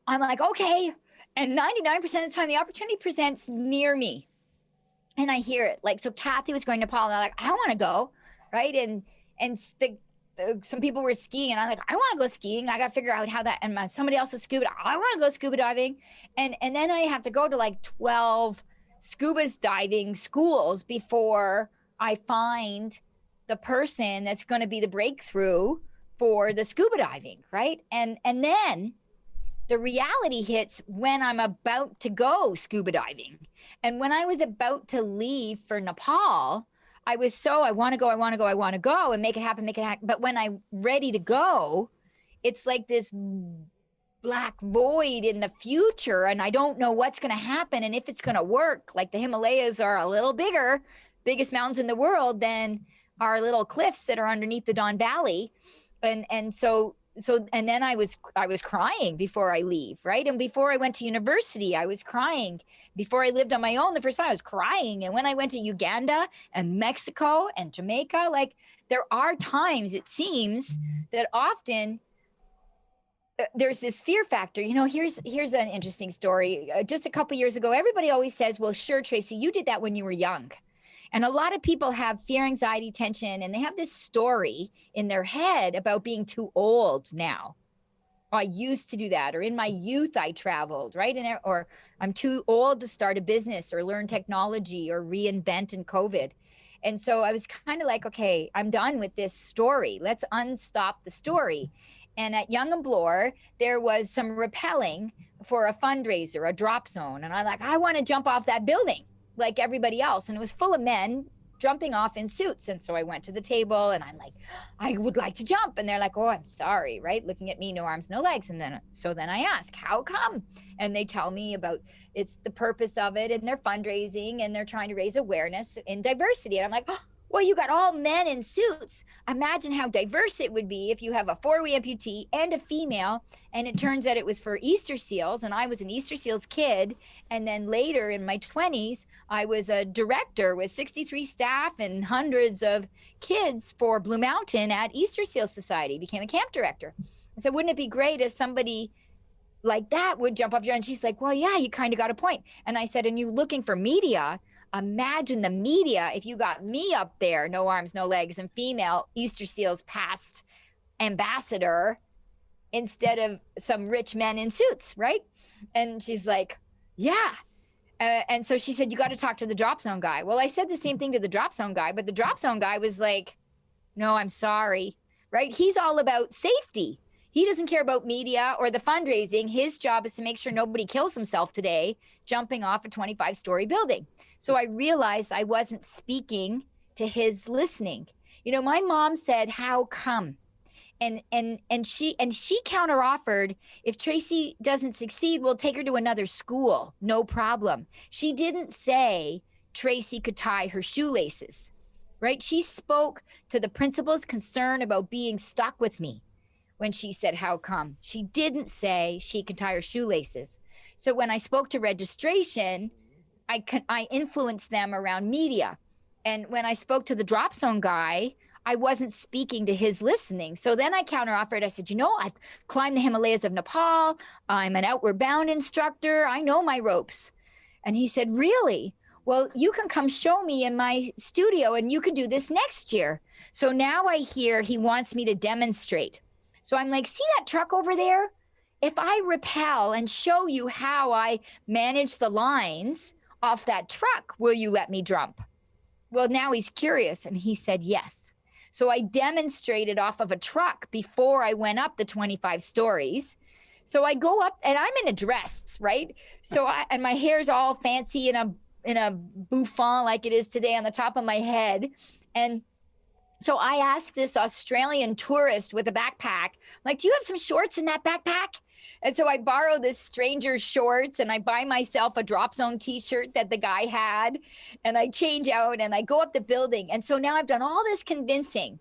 like, okay. And 99% of the time, the opportunity presents near me, and I hear it. Like, so Kathy was going to Nepal, and I'm like, I want to go, right? And some people were skiing, and I'm like, I want to go skiing. I got to figure out how that. And somebody else is scuba. I want to go scuba diving, and then I have to go to like 12 scuba diving schools before I find the person that's going to be the breakthrough for the scuba diving, right? And then the reality hits when I'm about to go scuba diving. And when I was about to leave for Nepal, I want to go and make it happen. But when I'm ready to go, it's like this black void in the future, and I don't know what's going to happen and if it's going to work. Like, the Himalayas are a little bigger, biggest mountains in the world, than our little cliffs that are underneath the Don Valley. And then I was crying before I leave, right? And before I went to university, I was crying. Before I lived on my own, the first time I was crying. And when I went to Uganda and Mexico and Jamaica, like, there are times, it seems, that often there's this fear factor. Here's an interesting story. Just a couple years ago, everybody always says, well, sure, Tracy, you did that when you were young. And a lot of people have fear, anxiety, tension, and they have this story in their head about being too old now. I used to do that, or in my youth, I traveled, right? Or I'm too old to start a business or learn technology or reinvent in COVID. And so I was kind of like, okay, I'm done with this story. Let's unstop the story. And at Young and Bloor, there was some rappelling for a fundraiser, a drop zone. And I'm like, I want to jump off that building like everybody else. And it was full of men jumping off in suits. And so I went to the table and I'm like, I would like to jump. And they're like, oh, I'm sorry, right? Looking at me, no arms, no legs. And then I ask, how come? And they tell me about it's the purpose of it, and they're fundraising and they're trying to raise awareness in diversity. And I'm like, oh, well, you got all men in suits. Imagine how diverse it would be if you have a 4-way amputee and a female. And it turns out it was for Easter seals, and I was an Easter seals kid. And then later in my 20s, I was a director with 63 staff and hundreds of kids for Blue Mountain at Easter Seal Society, became a camp director. I said, wouldn't it be great if somebody like that would jump off your, and she's like, well, yeah, you kind of got a point. And I said, and you looking for media, imagine the media if you got me up there, no arms, no legs, and female Easter Seals past ambassador instead of some rich men in suits, right? And she's like, yeah. And so she said, you got to talk to the drop zone guy. Well, I said the same thing to the drop zone guy, but the drop zone guy was like, no, I'm sorry, right? He's all about safety. He doesn't care about media or the fundraising. His job is to make sure nobody kills himself today jumping off a 25-story building. So I realized I wasn't speaking to his listening. My mom said, how come? And she counteroffered, if Tracy doesn't succeed, we'll take her to another school. No problem. She didn't say Tracy could tie her shoelaces, right? She spoke to the principal's concern about being stuck with me when she said, how come? She didn't say she could tie her shoelaces. So when I spoke to registration, I influenced them around media. And when I spoke to the drop zone guy, I wasn't speaking to his listening. So then I counteroffered. I said, I've climbed the Himalayas of Nepal. I'm an outward bound instructor. I know my ropes. And he said, really? Well, you can come show me in my studio and you can do this next year. So now I hear he wants me to demonstrate. So I'm like, see that truck over there? If I rappel and show you how I manage the lines off that truck, will you let me jump? Well, now he's curious, and he said yes. So I demonstrated off of a truck before I went up the 25 stories. So I go up, and I'm in a dress, right? And my hair's all fancy in a bouffant like it is today on the top of my head. And so I asked this Australian tourist with a backpack, like, do you have some shorts in that backpack? And so I borrow this stranger's shorts, and I buy myself a Drop Zone t-shirt that the guy had, and I change out and I go up the building. And so now I've done all this convincing.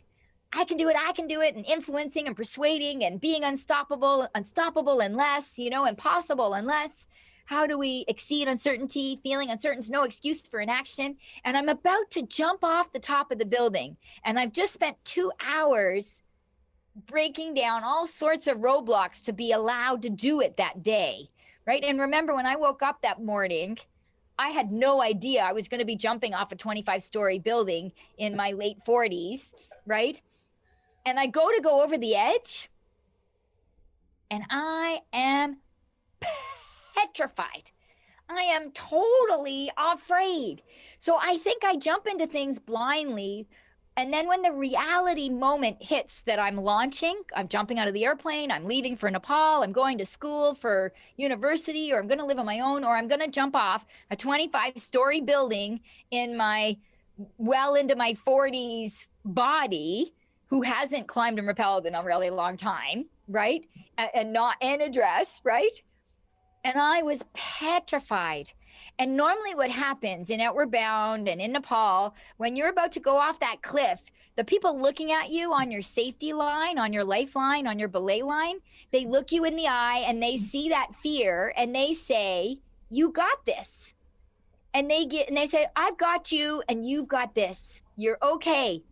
I can do it, and influencing and persuading and being unstoppable unless, impossible unless. How do we exceed uncertainty? Feeling uncertain is no excuse for inaction. And I'm about to jump off the top of the building. And I've just spent 2 hours breaking down all sorts of roadblocks to be allowed to do it that day, right? And remember, when I woke up that morning, I had no idea I was going to be jumping off a 25-story building in my late 40s, right? And I go over the edge, and I am petrified. I am totally afraid. So I think I jump into things blindly. And then when the reality moment hits that I'm launching, I'm jumping out of the airplane, I'm leaving for Nepal, I'm going to school for university, or I'm going to live on my own, or I'm going to jump off a 25-story building in my well into my 40s body, who hasn't climbed and rappelled in a really long time, right? And not in a dress, right? And I was petrified. And normally what happens in Outward Bound and in Nepal, when you're about to go off that cliff, the people looking at you on your safety line, on your lifeline, on your belay line, they look you in the eye and they see that fear and they say, you got this. And they say, I've got you and you've got this. You're okay.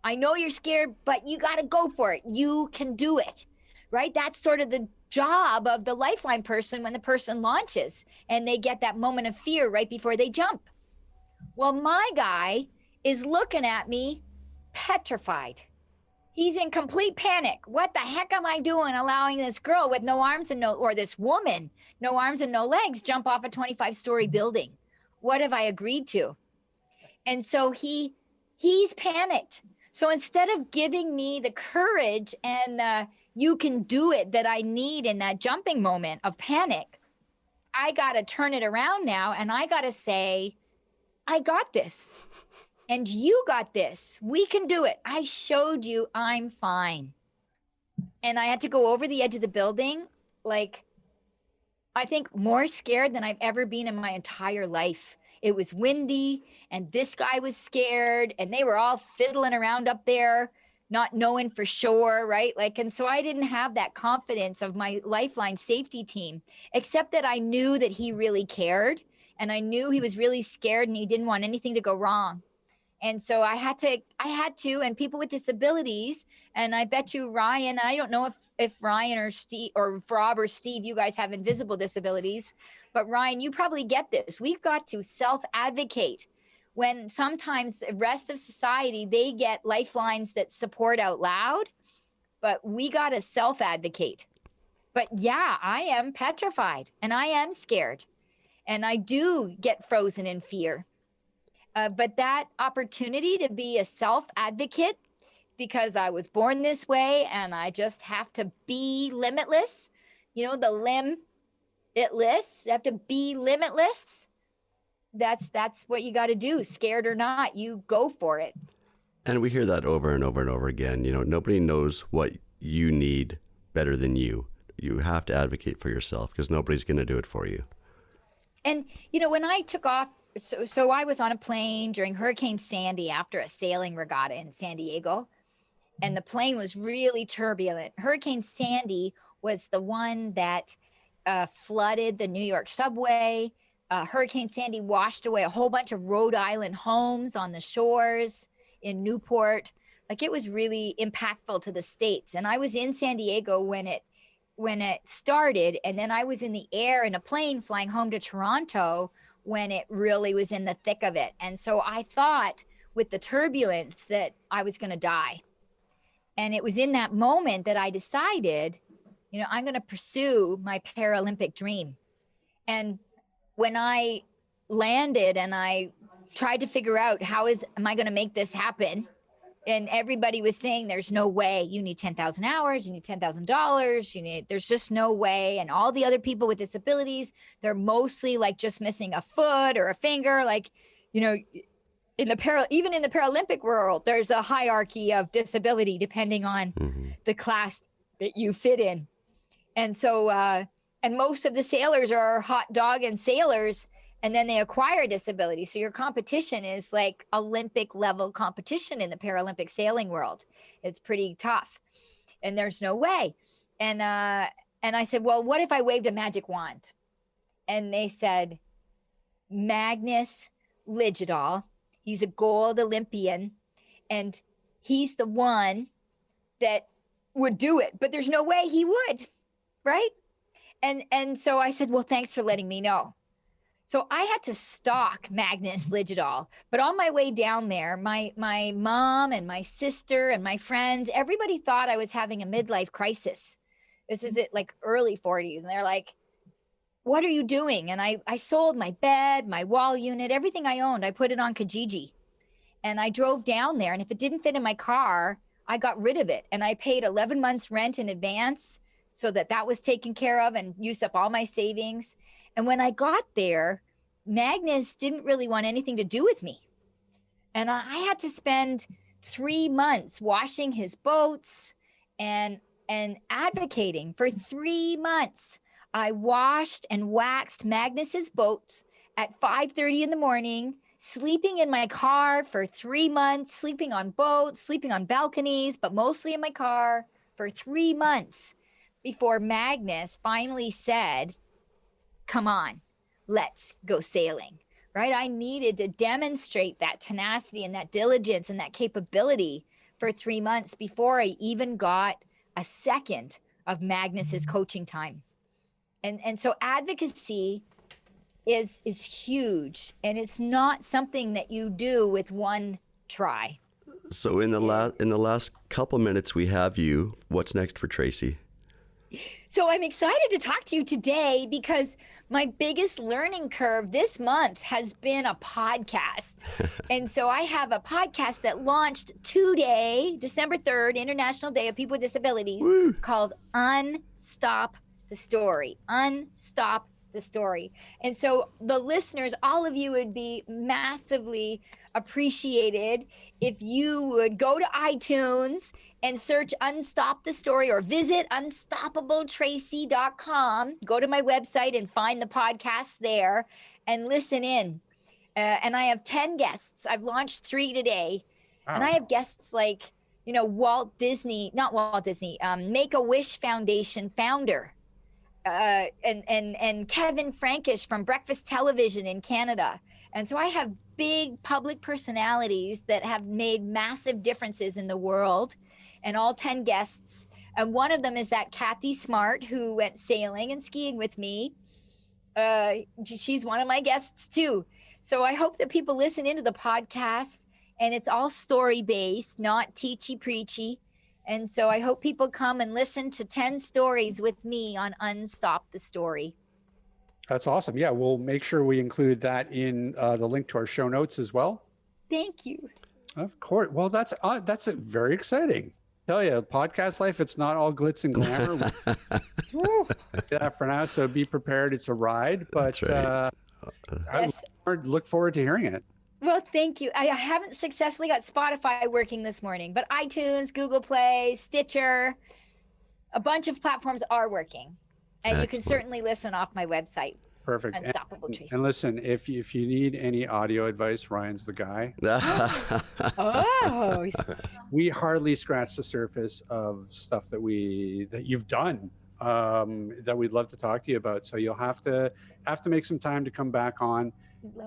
I know you're scared, but you got to go for it. You can do it, right? That's sort of the job of the lifeline person when the person launches and they get that moment of fear right before they jump. Well, my guy is looking at me petrified. He's in complete panic. What the heck am I doing allowing this girl with no arms and or this woman, no arms and no legs, jump off a 25-story building? What have I agreed to? And so he's panicked. So instead of giving me the courage and you can do it that I need in that jumping moment of panic, I got to turn it around now. And I got to say, I got this. And you got this. We can do it. I showed you I'm fine. And I had to go over the edge of the building, like, I think more scared than I've ever been in my entire life. It was windy and this guy was scared and they were all fiddling around up there, not knowing for sure, right? And so I didn't have that confidence of my lifeline safety team, except that I knew that he really cared and I knew he was really scared and he didn't want anything to go wrong. And so I had to, and people with disabilities, and I bet you Ryan, I don't know if Ryan or Steve or Rob or Steve, you guys have invisible disabilities, but Ryan, you probably get this. We've got to self-advocate when sometimes the rest of society, they get lifelines that support out loud, but we got to self-advocate. But yeah, I am petrified and I am scared and I do get frozen in fear. But that opportunity to be a self-advocate, because I was born this way and I just have to be limitless, the limitless, you have to be limitless. That's what you got to do. Scared or not, you go for it. And we hear that over and over and over again. Nobody knows what you need better than you. You have to advocate for yourself because nobody's going to do it for you. And, when I took off, so I was on a plane during Hurricane Sandy after a sailing regatta in San Diego, and the plane was really turbulent. Hurricane Sandy was the one that flooded the New York subway. Hurricane Sandy washed away a whole bunch of Rhode Island homes on the shores in Newport. It was really impactful to the States. And I was in San Diego when it started, and then I was in the air in a plane flying home to Toronto when it really was in the thick of it. And so I thought with the turbulence that I was going to die. And it was in that moment that I decided, you know, I'm going to pursue my Paralympic dream. And when I landed and I tried to figure out am I going to make this happen? And everybody was saying, there's no way. You need 10,000 hours, you need $10,000, there's just no way. And all the other people with disabilities, they're mostly like just missing a foot or a finger. Like, you know, even in the Paralympic world, there's a hierarchy of disability depending on the class that you fit in. And so, and most of the sailors are hot dog and sailors, and then they acquire a disability. So your competition is like Olympic level competition in the Paralympic sailing world. It's pretty tough, and there's no way. And I said, well, what if I waved a magic wand? And they said, Magnus Ligidal, he's a gold Olympian, and he's the one that would do it, but there's no way he would, right? And so I said, well, thanks for letting me know. So I had to stalk Magnus Ligidal, but on my way down there, my mom and my sister and my friends, everybody thought I was having a midlife crisis. This is at like early 40s. And they're like, what are you doing? And I sold my bed, my wall unit, everything I owned. I put it on Kijiji, and I drove down there. And if it didn't fit in my car, I got rid of it. And I paid 11 months rent in advance so that was taken care of, and used up all my savings. And when I got there, Magnus didn't really want anything to do with me. And I had to spend 3 months washing his boats and advocating for 3 months. I washed and waxed Magnus's boats at 5:30 in the morning, sleeping in my car for 3 months, sleeping on boats, sleeping on balconies, but mostly in my car for 3 months before Magnus finally said, come on, let's go sailing, right? I needed to demonstrate that tenacity and that diligence and that capability for 3 months before I even got a second of Magnus's coaching time. And so advocacy is huge, and it's not something that you do with one try. So in the last couple minutes we have you, what's next for Tracy? So I'm excited to talk to you today because my biggest learning curve this month has been a podcast. And so I have a podcast that launched today, December 3rd, International Day of People with Disabilities, called Unstop the Story. Unstop the Story. And so the listeners, all of you, would be massively appreciated if you would go to iTunes and search Unstop the Story, or visit unstoppabletracy.com. Go to my website and find the podcast there and listen in. And I have 10 guests. I've launched 3 today. Wow. And I have guests like, Walt Disney, not Walt Disney, Make-A-Wish Foundation founder, and Kevin Frankish from Breakfast Television in Canada. And so I have big public personalities that have made massive differences in the world, and all 10 guests. And one of them is that Kathy Smart, who went sailing and skiing with me. She's one of my guests too. So I hope that people listen into the podcast, and it's all story-based, not teachy-preachy. And so I hope people come and listen to 10 stories with me on Unstop the Story. That's awesome. Yeah, we'll make sure we include that in the link to our show notes as well. Thank you. Of course. Well, that's very exciting. Tell you, podcast life, it's not all glitz and glamour. Yeah, for now, so be prepared. It's a ride, but right. I look forward to hearing it. Well, thank you. I haven't successfully got Spotify working this morning, but iTunes, Google Play, Stitcher, a bunch of platforms are working. And you can certainly listen off my website. Perfect. Unstoppable Tracy. And listen, if you need any audio advice, Ryan's the guy. Oh. We hardly scratch the surface of stuff that you've done that we'd love to talk to you about. So you'll have to make some time to come back on,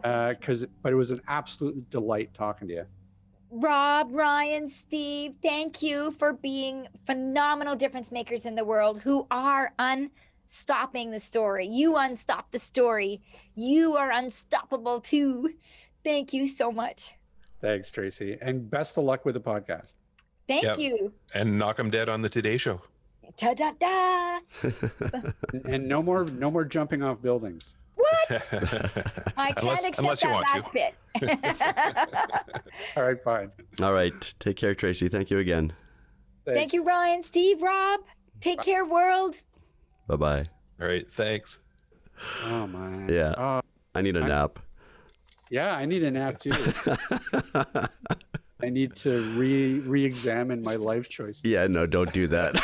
but it was an absolute delight talking to you. Rob, Ryan, Steve, thank you for being phenomenal difference makers in the world who are unstopping the story. You unstop the story. You are unstoppable too. Thank you so much. Thanks, Tracy. And best of luck with the podcast. Thank Yep. you. And knock them dead on the Today Show. Ta-da-da. And no more jumping off buildings. What? I can't accept unless you that want to. last bit. All right, fine. All right. Take care, Tracy. Thank you again. Thank you, Ryan, Steve, Rob. Take care, world. Bye-bye. All right. Thanks. Oh man. Yeah. Oh, I need a nap. yeah, I need a nap too. I need to re-examine my life choices. Yeah, no, don't do that.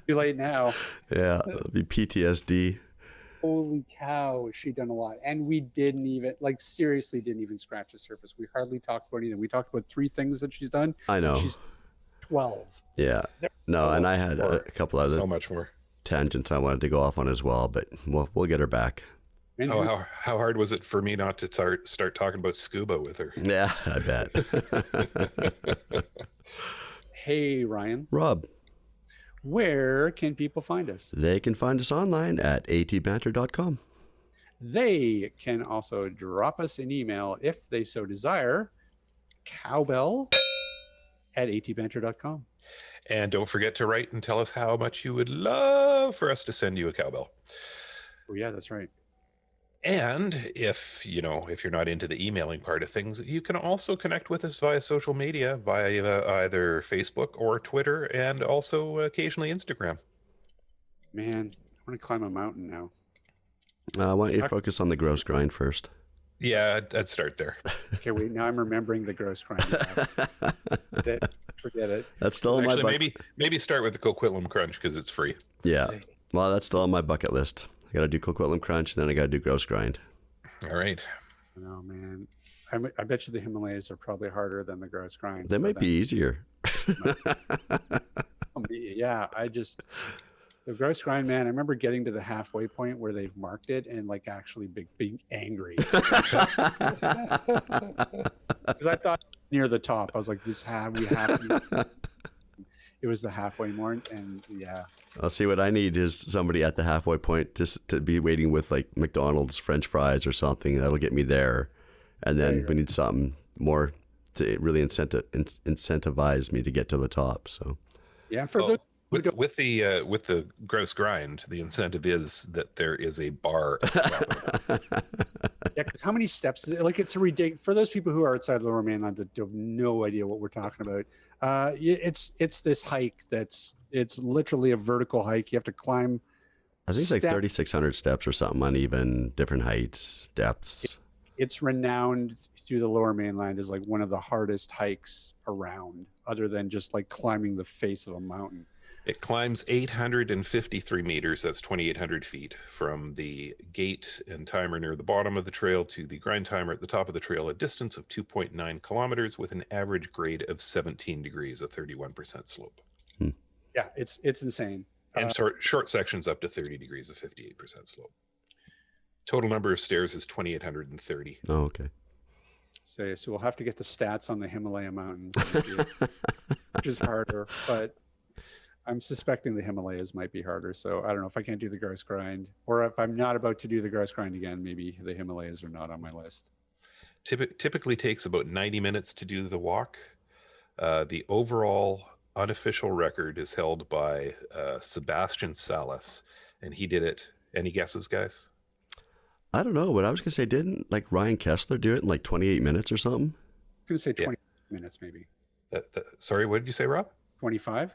Too late now. Yeah, it'll be PTSD. Holy cow, has she done a lot. And we didn't even, seriously didn't even scratch the surface. We hardly talked about anything. We talked about 3 things that she's done. I know. She's 12. Yeah. No, and I had a couple other So much more. tangents I wanted to go off on as well, but we'll get her back. And Oh, how hard was it for me not to start talking about scuba with her? Yeah, I bet. hey, Ryan, Rob, where can people find us? they can find us online at atbanter.com. They can also drop us an email if they so desire. Cowbell@atbanter.com. And don't forget to write and tell us how much you would love for us to send you a cowbell. Oh, yeah, that's right. And if you're not into the emailing part of things, you can also connect with us via social media, via either Facebook or Twitter, and also occasionally Instagram. Man, I want to climb a mountain now. Why don't you focus on the gross grind first? Yeah, I'd start there. Okay, wait, now I'm remembering the gross crime. Forget it. That's still on my Actually, bucket. maybe start with the Coquitlam Crunch because it's free. Yeah. Well, that's still on my bucket list. I got to do Coquitlam Crunch, and then I got to do gross grind. All right. Oh, man. I bet you the Himalayas are probably harder than the gross grind. They might be easier. Yeah, the gross grind, man, I remember getting to the halfway point where they've marked it and actually being angry. Because I thought near the top, I was like, we have it was the halfway mark, and yeah. I'll see what I need is somebody at the halfway point to be waiting with McDonald's French fries or something. That'll get me there. And then we need something more to really incentivize me to get to the top. So Yeah, with the gross grind, the incentive is that there is a bar. Yeah, because how many steps is it? It's a ridiculous for those people who are outside the Lower Mainland that have no idea what we're talking about. It's this hike it's literally a vertical hike. You have to climb. I think it's 3,600 steps or something, uneven, different heights, depths. It's renowned through the Lower Mainland as one of the hardest hikes around, other than just climbing the face of a mountain. It climbs 853 meters, that's 2,800 feet, from the gate and timer near the bottom of the trail to the grind timer at the top of the trail, a distance of 2.9 kilometers with an average grade of 17 degrees, a 31% slope. Yeah, it's insane. And short sections up to 30 degrees, a 58% slope. Total number of stairs is 2,830. Oh, okay. So we'll have to get the stats on the Himalaya mountains, which is harder, but I'm suspecting the Himalayas might be harder. So I don't know if I can't do the gross grind, or if I'm not about to do the gross grind again, maybe the Himalayas are not on my list. Typically takes about 90 minutes to do the walk. The overall unofficial record is held by Sebastian Salas, and he did it. Any guesses, guys? I don't know, but I was going to say, didn't Ryan Kessler do it in 28 minutes or something? I'm going to say 20 minutes, maybe. Sorry, what did you say, Rob? 25?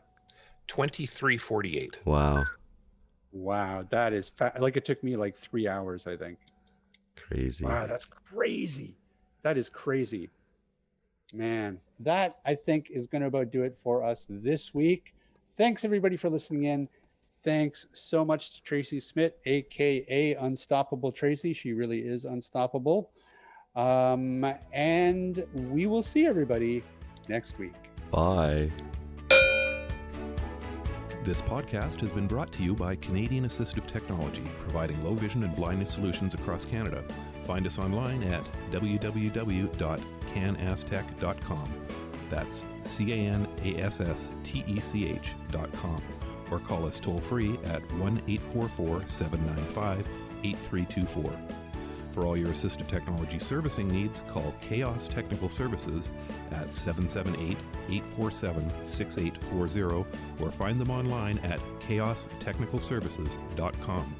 23:48. Wow, that is it took me 3 hours, I think. Crazy. Wow, that's crazy. That is crazy. Man, that I think is going to about do it for us this week. Thanks everybody for listening in. Thanks so much to Tracy Schmidt, aka Unstoppable Tracy. She really is unstoppable. And we will see everybody next week. Bye. This podcast has been brought to you by Canadian Assistive Technology, providing low vision and blindness solutions across Canada. Find us online at www.canastech.com. That's CANASSTECH.com. Or call us toll free at 1-844-795-8324. For all your assistive technology servicing needs, call Chaos Technical Services at 778-847-6840 or find them online at chaostechnicalservices.com.